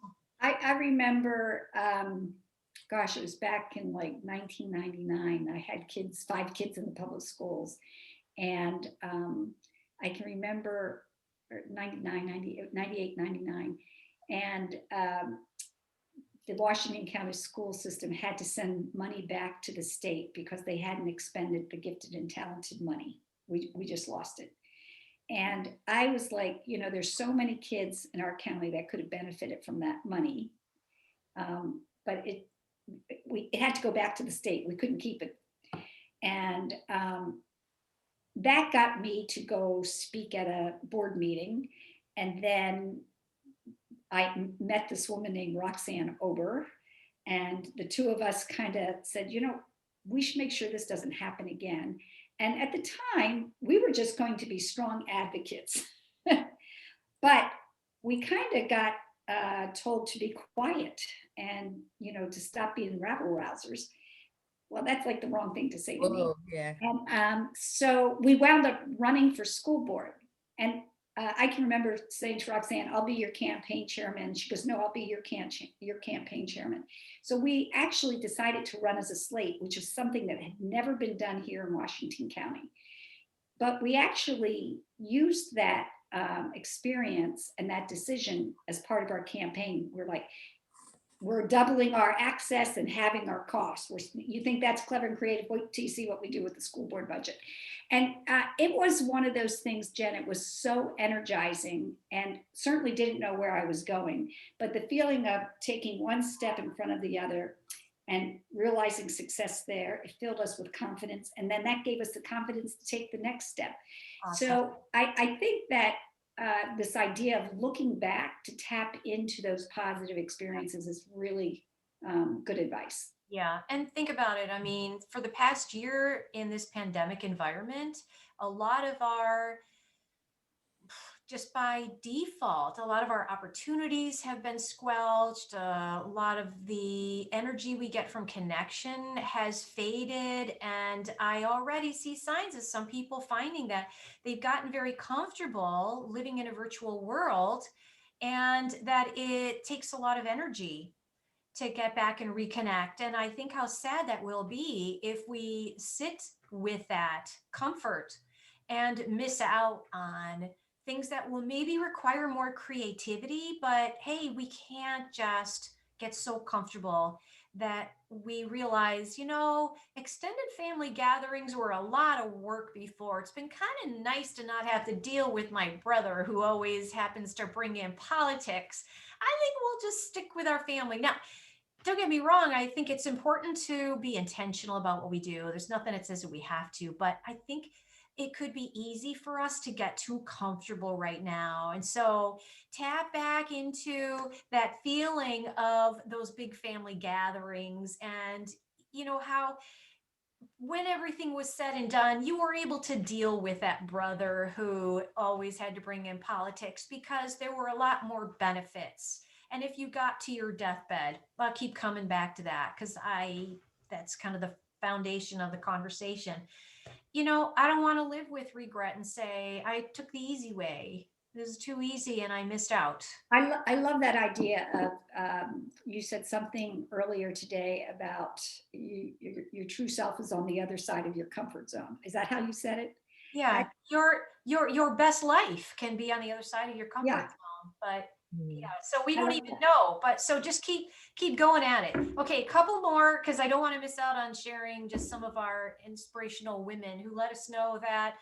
I remember, gosh, it was back in like 1999. I had kids, 5 kids in the public schools. And I can remember 99, 98, 99. And the Washington County school system had to send money back to the state because they hadn't expended the gifted and talented money. We just lost it. And I was like, there's so many kids in our county that could have benefited from that money. But it had to go back to the state. We couldn't keep it. And that got me to go speak at a board meeting. And then I met this woman named Roxanne Ober, and the two of us kind of said, we should make sure this doesn't happen again. And at the time, we were just going to be strong advocates. But we kind of got told to be quiet and, to stop being rabble rousers. Well, that's like the wrong thing to say to me. Yeah. And so we wound up running for school board. And I can remember saying to Roxanne, I'll be your campaign chairman. She goes, no, I'll be your campaign chairman. So we actually decided to run as a slate, which is something that had never been done here in Washington County. But we actually used that experience and that decision as part of our campaign. We're doubling our access and having our costs. You think that's clever and creative? Wait till you see what we do with the school board budget. And it was one of those things, Jen, it was so energizing, and certainly didn't know where I was going. But the feeling of taking one step in front of the other and realizing success there, it filled us with confidence. And then that gave us the confidence to take the next step. Awesome. So I think that this idea of looking back to tap into those positive experiences is really good advice. Yeah. And think about it. I mean, for the past year in this pandemic environment, a lot of just by default, a lot of our opportunities have been squelched. A lot of the energy we get from connection has faded. And I already see signs of some people finding that they've gotten very comfortable living in a virtual world, and that it takes a lot of energy to get back and reconnect. And I think how sad that will be if we sit with that comfort and miss out on things that will maybe require more creativity. But hey, we can't just get so comfortable that we realize, extended family gatherings were a lot of work before. It's been kind of nice to not have to deal with my brother who always happens to bring in politics. I think we'll just stick with our family. Now, don't get me wrong. I think it's important to be intentional about what we do. There's nothing that says that we have to, but I think it could be easy for us to get too comfortable right now. And so tap back into that feeling of those big family gatherings, and how when everything was said and done, you were able to deal with that brother who always had to bring in politics, because there were a lot more benefits. And if you got to your deathbed, I'll keep coming back to that, because that's kind of the foundation of the conversation. I don't want to live with regret and say, I took the easy way. This is too easy and I missed out. I love that idea of, you said something earlier today about your true self is on the other side of your comfort zone. Is that how you said it? Yeah. Your best life can be on the other side of your comfort zone, but Mm. Yeah, so we I don't like even that. know, but so just keep going at it. Okay, a couple more, because I don't want to miss out on sharing just some of our inspirational women who let us know that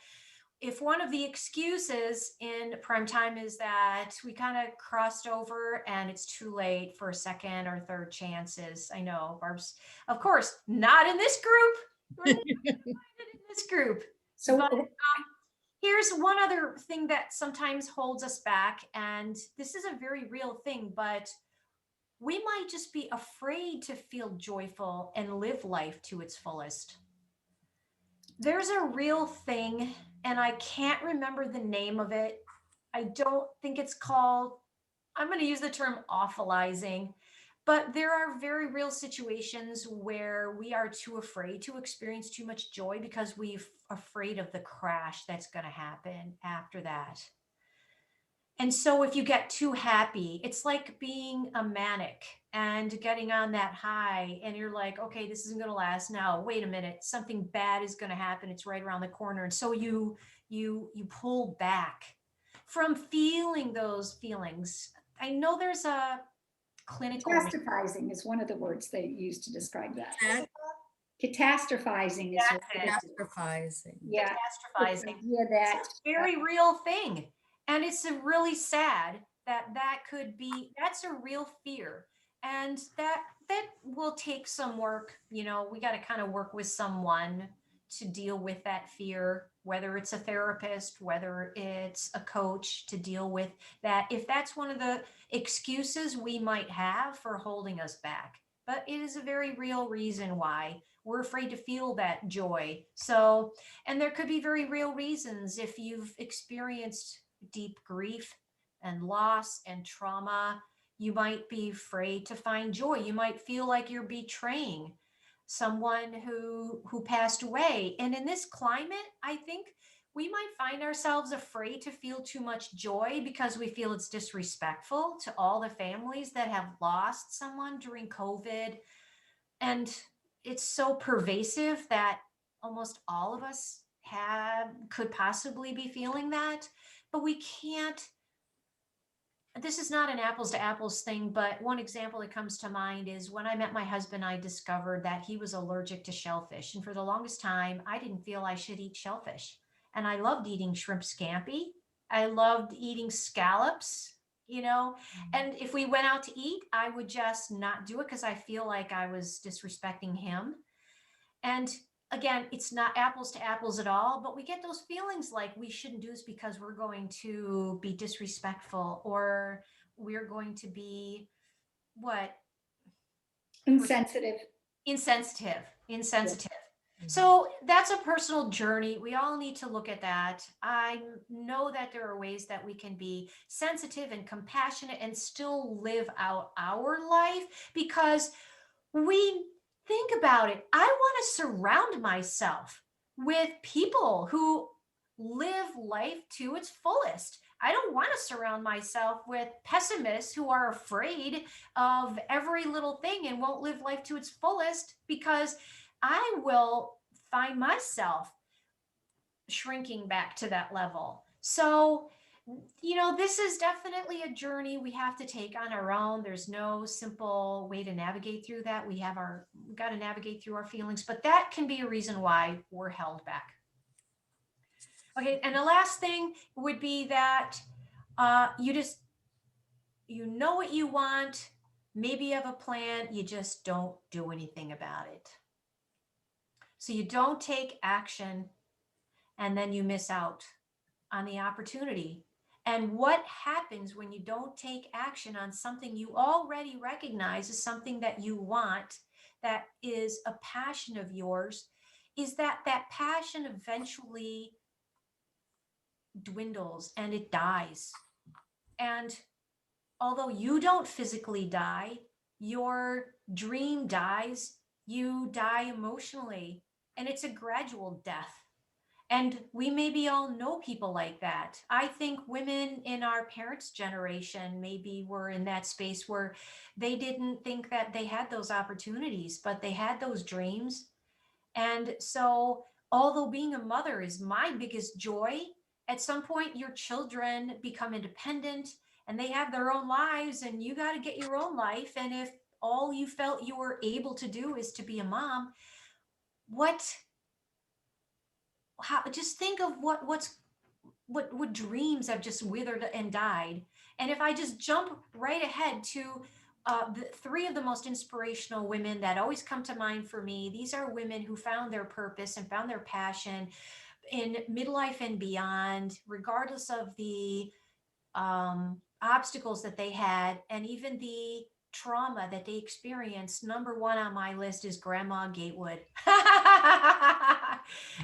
if one of the excuses in prime time is that we kind of crossed over and it's too late for second or third chances. I know Barb's, of course, not in this group. We're not in this group. So But here's one other thing that sometimes holds us back, and this is a very real thing, but we might just be afraid to feel joyful and live life to its fullest. There's a real thing, and I can't remember the name of it. I don't think it's called, I'm going to use the term awfulizing, but there are very real situations where we are too afraid to experience too much joy because we're afraid of the crash that's going to happen after that. And so if you get too happy, it's like being a manic and getting on that high and you're like, okay, this isn't going to last now. Wait a minute, something bad is going to happen. It's right around the corner. And so you pull back from feeling those feelings. I know there's a clinical catastrophizing is one of the words they use to describe that. That Catastrophizing is That's it. catastrophizing. yeah, it's the Catastrophizing. idea that It's a very real thing. And it's a really sad that that could be, that's a real fear. And that will take some work. You know, we got to kind of work with someone to deal with that fear, whether it's a therapist, whether it's a coach to deal with that. If that's one of the excuses we might have for holding us back, but it is a very real reason why we're afraid to feel that joy. So, and there could be very real reasons if you've experienced deep grief and loss and trauma. You might be afraid to find joy. You might feel like you're betraying someone who passed away. And in this climate, I think we might find ourselves afraid to feel too much joy because we feel it's disrespectful to all the families that have lost someone during COVID. And it's so pervasive that almost all of us have could possibly be feeling that, but we can't. This is not an apples to apples thing, but one example that comes to mind is when I met my husband, I discovered that he was allergic to shellfish. And for the longest time, I didn't feel I should eat shellfish. And I loved eating shrimp scampi. I loved eating scallops, you know. And if we went out to eat, I would just not do it because I feel like I was disrespecting him. And again, it's not apples to apples at all, but we get those feelings like we shouldn't do this because we're going to be disrespectful or we're going to be what? insensitive. Insensitive. Mhm. So that's a personal journey. We all need to look at that. I know that there are ways that we can be sensitive and compassionate and still live out our life because we think about it. I want to surround myself with people who live life to its fullest. I don't want to surround myself with pessimists who are afraid of every little thing and won't live life to its fullest because I will find myself shrinking back to that level. So, you know, this is definitely a journey we have to take on our own. There's no simple way to navigate through that. We got to navigate through our feelings, but that can be a reason why we're held back. Okay, and the last thing would be that you know what you want, maybe you have a plan, you just don't do anything about it. So you don't take action and then you miss out on the opportunity. And what happens when you don't take action on something you already recognize as something that you want, that is a passion of yours, is that that passion eventually dwindles and it dies. And although you don't physically die, your dream dies, you die emotionally, and it's a gradual death. And we maybe all know people like that. I think women in our parents' generation maybe were in that space where they didn't think that they had those opportunities, but they had those dreams. And so, although being a mother is my biggest joy, at some point your children become independent and they have their own lives, and you got to get your own life. And if all you felt you were able to do is to be a mom, just think of what dreams have just withered and died. And if I just jump right ahead to the three of the most inspirational women that always come to mind for me, these are women who found their purpose and found their passion in midlife and beyond, regardless of the obstacles that they had and even the trauma that they experienced. Number one on my list is Grandma Gatewood.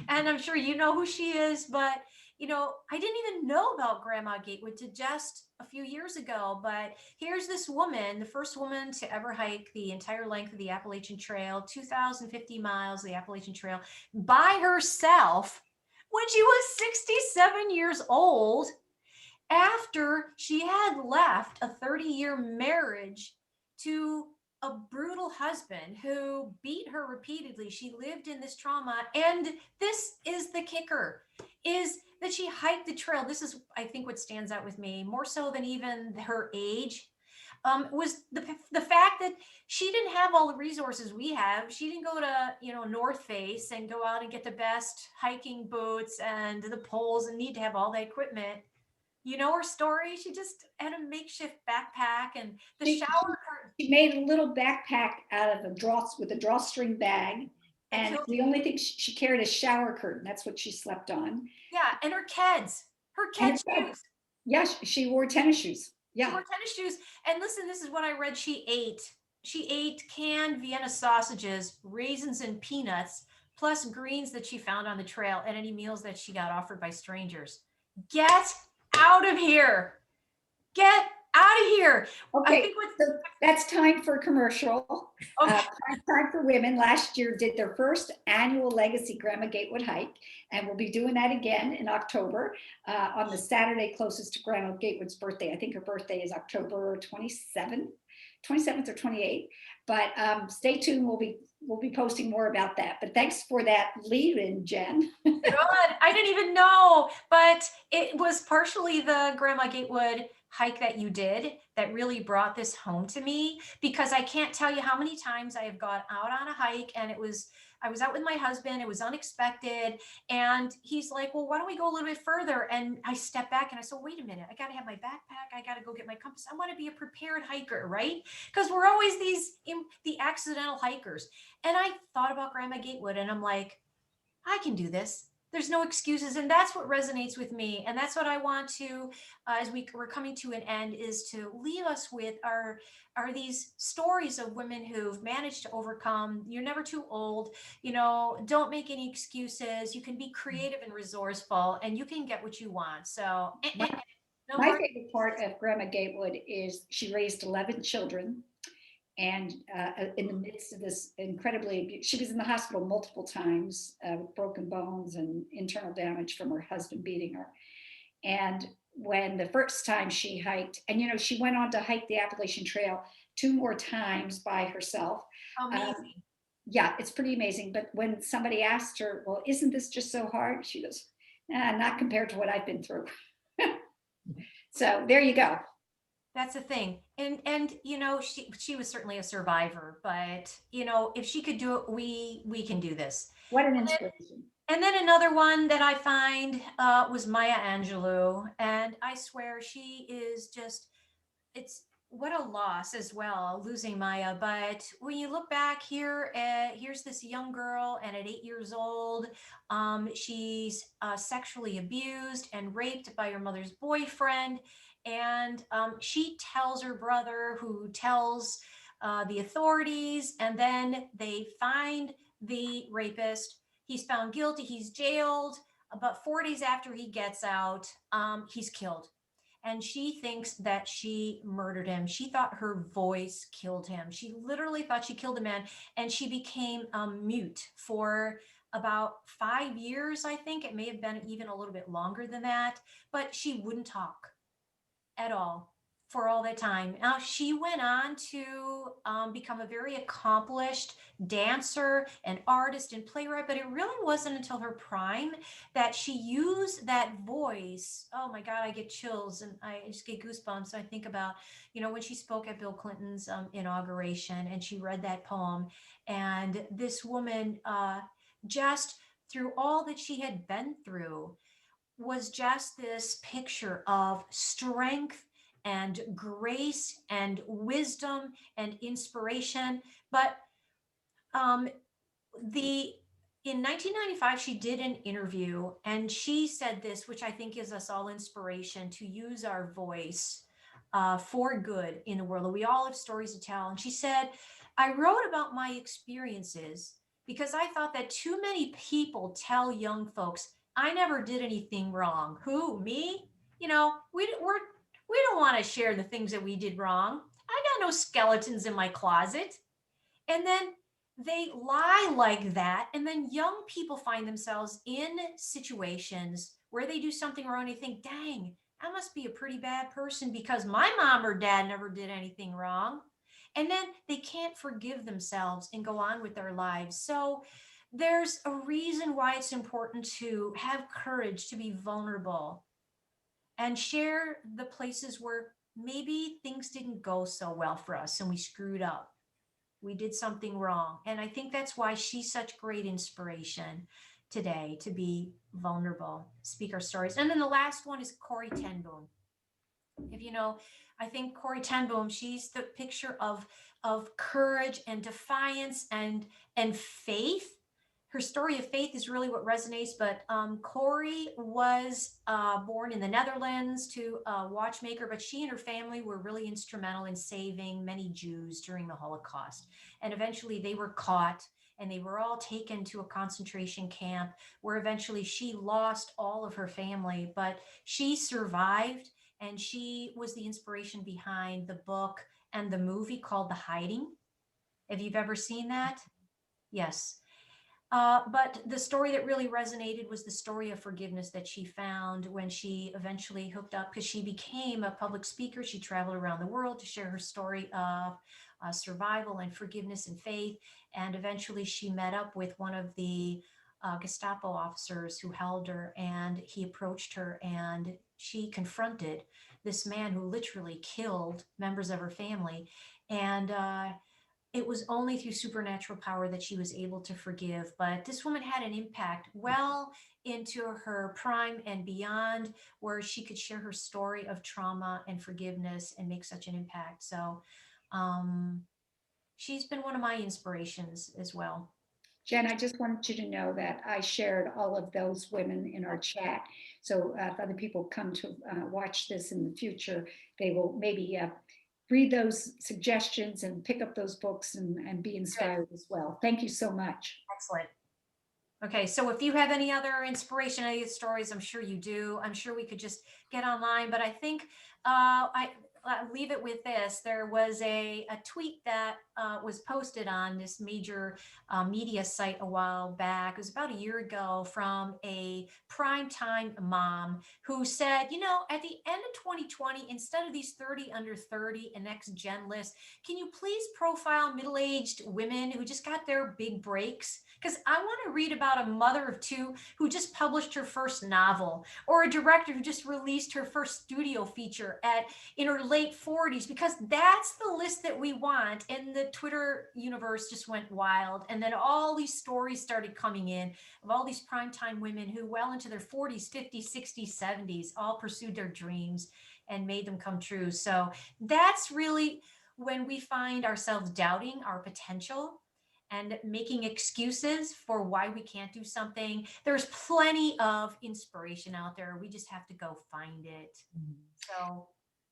And I'm sure you know who she is, but I didn't even know about Grandma Gatewood to just a few years ago. But here's this woman, the first woman to ever hike the entire length of the Appalachian Trail, 2,050 miles, the Appalachian Trail, by herself when she was 67 years old, after she had left a 30-year marriage to a brutal husband who beat her repeatedly. She lived in this trauma. And this is the kicker, is that she hiked the trail. This is, I think, what stands out with me more so than even her age, was the fact that she didn't have all the resources we have. She didn't go to, North Face and go out and get the best hiking boots and the poles and need to have all the equipment. You know her story? She just had a makeshift backpack and the shower curtain. She made a little backpack out of with a drawstring bag. And the only thing she carried a shower curtain. That's what she slept on. Yeah, and her kids shoes. Yes, she wore tennis shoes. Yeah. She wore tennis shoes. And listen, this is what I read she ate. She ate canned Vienna sausages, raisins and peanuts, plus greens that she found on the trail and any meals that she got offered by strangers. Get out of here. Get out of here. Okay, so that's time for a commercial. Okay. Time for Women last year did their first annual Legacy Grandma Gatewood hike, and we'll be doing that again in October on the Saturday closest to Grandma Gatewood's birthday. I think her birthday is October 27th or 28th, but stay tuned. We'll be posting more about that. But thanks for that lead-in, Jen. Good. I didn't even know, but it was partially the Grandma Gatewood hike that you did that really brought this home to me, because I can't tell you how many times I have gone out on a hike and I was out with my husband. It was unexpected. And he's like, well, why don't we go a little bit further? And I stepped back and I said, wait a minute, I got to have my backpack. I got to go get my compass. I want to be a prepared hiker, right? Because we're always the accidental hikers. And I thought about Grandma Gatewood and I'm like, I can do this. There's no excuses. And that's what resonates with me. And that's what I want to, as we're coming to an end, is to leave us with are these stories of women who've managed to overcome. You're never too old. Don't make any excuses. You can be creative and resourceful and you can get what you want. So my favorite part of Grandma Gatewood is she raised 11 children. And in the midst of this incredibly, she was in the hospital multiple times with broken bones and internal damage from her husband beating her. And when the first time she hiked, and she went on to hike the Appalachian Trail 2 more times by herself. Amazing. Yeah, it's pretty amazing. But when somebody asked her, well, isn't this just so hard? She goes, nah, not compared to what I've been through. So there you go. That's the thing. And she was certainly a survivor, but if she could do it, we can do this. What an inspiration. And then another one that I find was Maya Angelou. And I swear she is it's what a loss as well, losing Maya. But when you look back here's this young girl, and at 8 years old, she's sexually abused and raped by her mother's boyfriend. And she tells her brother, who tells the authorities, and then they find the rapist. He's found guilty. He's jailed. About 4 days after he gets out, he's killed. And she thinks that she murdered him. She thought her voice killed him. She literally thought she killed the man. And she became mute for about 5 years, I think. It may have been even a little bit longer than that. But she wouldn't talk at all. for all that time. Now, she went on to become a very accomplished dancer and artist and playwright, but it really wasn't until her prime that she used that voice. Oh my God, I get chills and I just get goosebumps. I think about, when she spoke at Bill Clinton's inauguration and she read that poem. And this woman, just through all that she had been through, was just this picture of strength and grace and wisdom and inspiration. But um, the in 1995, she did an interview and she said this, which I think gives us all inspiration to use our voice for good in the world. We all have stories to tell. And she said, I wrote about my experiences because I thought that too many people tell young folks, I never did anything wrong. Who, me? We don't want to share the things that we did wrong. I got no skeletons in my closet. And then they lie like that. And then young people find themselves in situations where they do something wrong. And they think, dang, I must be a pretty bad person because my mom or dad never did anything wrong. And then they can't forgive themselves and go on with their lives. So there's a reason why it's important to have courage to be vulnerable and share the places where maybe things didn't go so well for us and we screwed up. We did something wrong. And I think that's why she's such great inspiration today, to be vulnerable, speak our stories. And then the last one is Corrie Ten Boone. If you know, I think Corrie Ten Boom, she's the picture of courage and defiance and faith. Her story of faith is really what resonates. But Corrie was born in the Netherlands to a watchmaker, but she and her family were really instrumental in saving many Jews during the Holocaust. And eventually they were caught and they were all taken to a concentration camp where eventually she lost all of her family, but she survived. And she was the inspiration behind the book and the movie called The Hiding. If you've ever seen that, yes. But the story that really resonated was the story of forgiveness that she found when she eventually hooked up, because she became a public speaker. She traveled around the world to share her story of survival and forgiveness and faith. And eventually she met up with one of the Gestapo officers who held her, and he approached her and she confronted this man who literally killed members of her family. And it was only through supernatural power that she was able to forgive. But this woman had an impact well into her prime and beyond, where she could share her story of trauma and forgiveness and make such an impact. So she's been one of my inspirations as well. Jen, I just wanted you to know that I shared all of those women in our chat. So if other people come to watch this in the future, they will maybe read those suggestions and pick up those books and be inspired as well. Thank you so much. Excellent. Okay, so if you have any other inspiration, any stories, I'm sure you do. I'm sure we could just get online, but I think I'll leave it with this. There was a tweet that was posted on this major media site a while back. It was about a year ago, from a primetime mom who said, at the end of 2020, instead of these 30 under 30 and next gen list, can you please profile middle-aged women who just got their big breaks? Because I want to read about a mother of two who just published her first novel, or a director who just released her first studio feature in her late 40s, because that's the list that we want. And the Twitter universe just went wild. And then all these stories started coming in of all these primetime women who well into their 40s, 50s, 60s, 70s all pursued their dreams and made them come true. So that's really when we find ourselves doubting our potential and making excuses for why we can't do something. There's plenty of inspiration out there. We just have to go find it. So,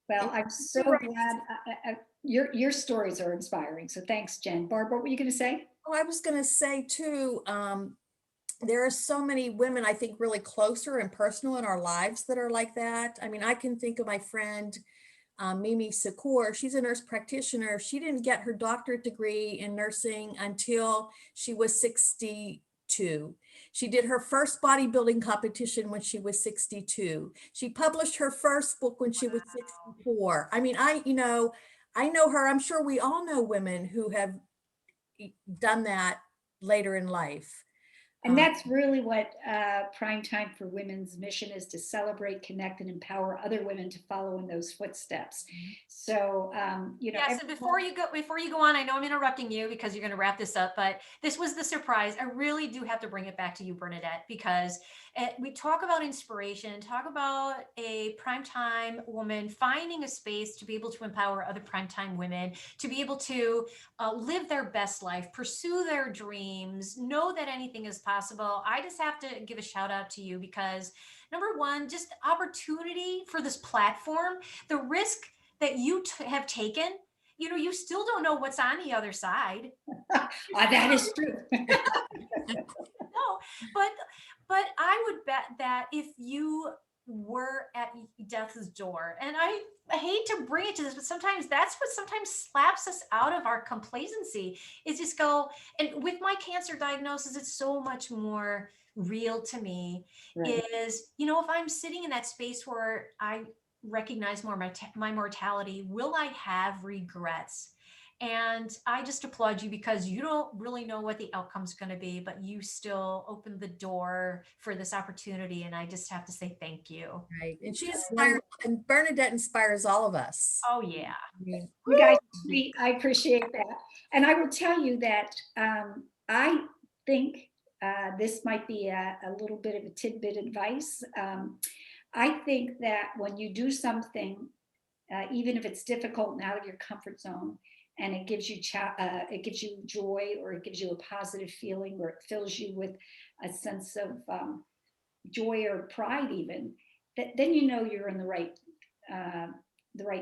well, I'm so glad your stories are inspiring. So thanks, Jen. Barb, what were you going to say? Oh, I was going to say too, there are so many women, I think, really closer and personal in our lives that are like that. I mean, I can think of my friend, Mimi Sakur. She's a nurse practitioner. She didn't get her doctorate degree in nursing until she was 62. 62. She did her first bodybuilding competition when she was 62. She published her first book when she was 64. I mean, I know her. I'm sure we all know women who have done that later in life. And that's really what Prime Time for Women's mission is, to celebrate, connect, and empower other women to follow in those footsteps. So, yes, and before you go on, I know I'm interrupting you because you're going to wrap this up, but this was the surprise. I really do have to bring it back to you, Bernadette, because we talk about inspiration, talk about a primetime woman finding a space to be able to empower other primetime women, to be able to live their best life, pursue their dreams, know that anything is possible. I just have to give a shout out to you because, number one, just opportunity for this platform, the risk that you have taken, you still don't know what's on the other side. That is true. No, but I would bet that if you were at death's door, and I hate to bring it to this, but sometimes that's what sometimes slaps us out of our complacency, is just go, and with my cancer diagnosis, it's so much more real to me, Right. is, if I'm sitting in that space where I recognize more my mortality, will I have regrets? And I just applaud you because you don't really know what the outcome's going to be, but you still opened the door for this opportunity. And I just have to say thank you. Right. And and Bernadette inspires all of us. Oh, yeah. You guys are sweet. I appreciate that. And I will tell you that I think this might be a little bit of a tidbit advice. I think that when you do something, even if it's difficult and out of your comfort zone, and it gives you joy, or it gives you a positive feeling, or it fills you with a sense of joy or pride, even, then you're in the right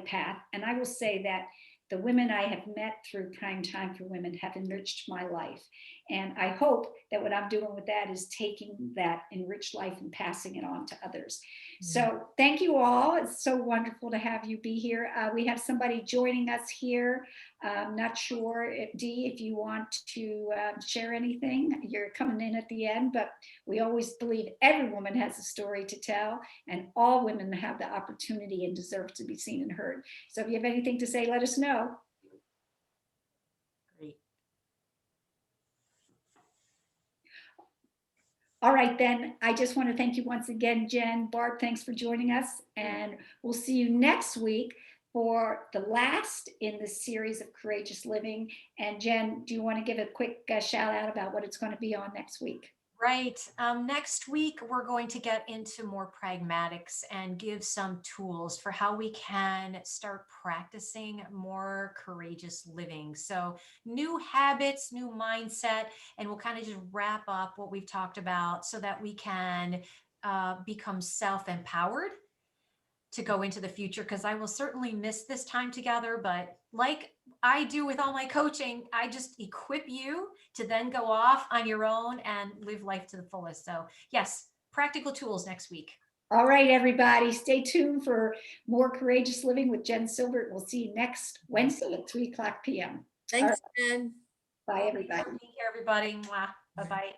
path. And I will say that the women I have met through Prime Time for Women have enriched my life. And I hope that what I'm doing with that is taking that enriched life and passing it on to others. So thank you all. It's so wonderful to have you be here. We have somebody joining us here. Not sure if you want to share anything. You're coming in at the end, but we always believe every woman has a story to tell, and all women have the opportunity and deserve to be seen and heard. So if you have anything to say, let us know. Great. All right, then. I just want to thank you once again, Jen. Barb, thanks for joining us. And we'll see you next week for the last in the series of Courageous Living. And Jen, do you want to give a quick shout out about what it's going to be on next week? Right. Next week, we're going to get into more pragmatics and give some tools for how we can start practicing more courageous living. So new habits, new mindset, and we'll kind of just wrap up what we've talked about so that we can become self-empowered to go into the future, because I will certainly miss this time together. But like I do with all my coaching, I just equip you to then go off on your own and live life to the fullest. So yes, practical tools next week. All right, everybody, stay tuned for more Courageous Living with Jen Silbert. We'll see you next Wednesday at 3:00 p.m. Thanks, Jen. Bye, everybody. Take care, everybody. Bye-bye.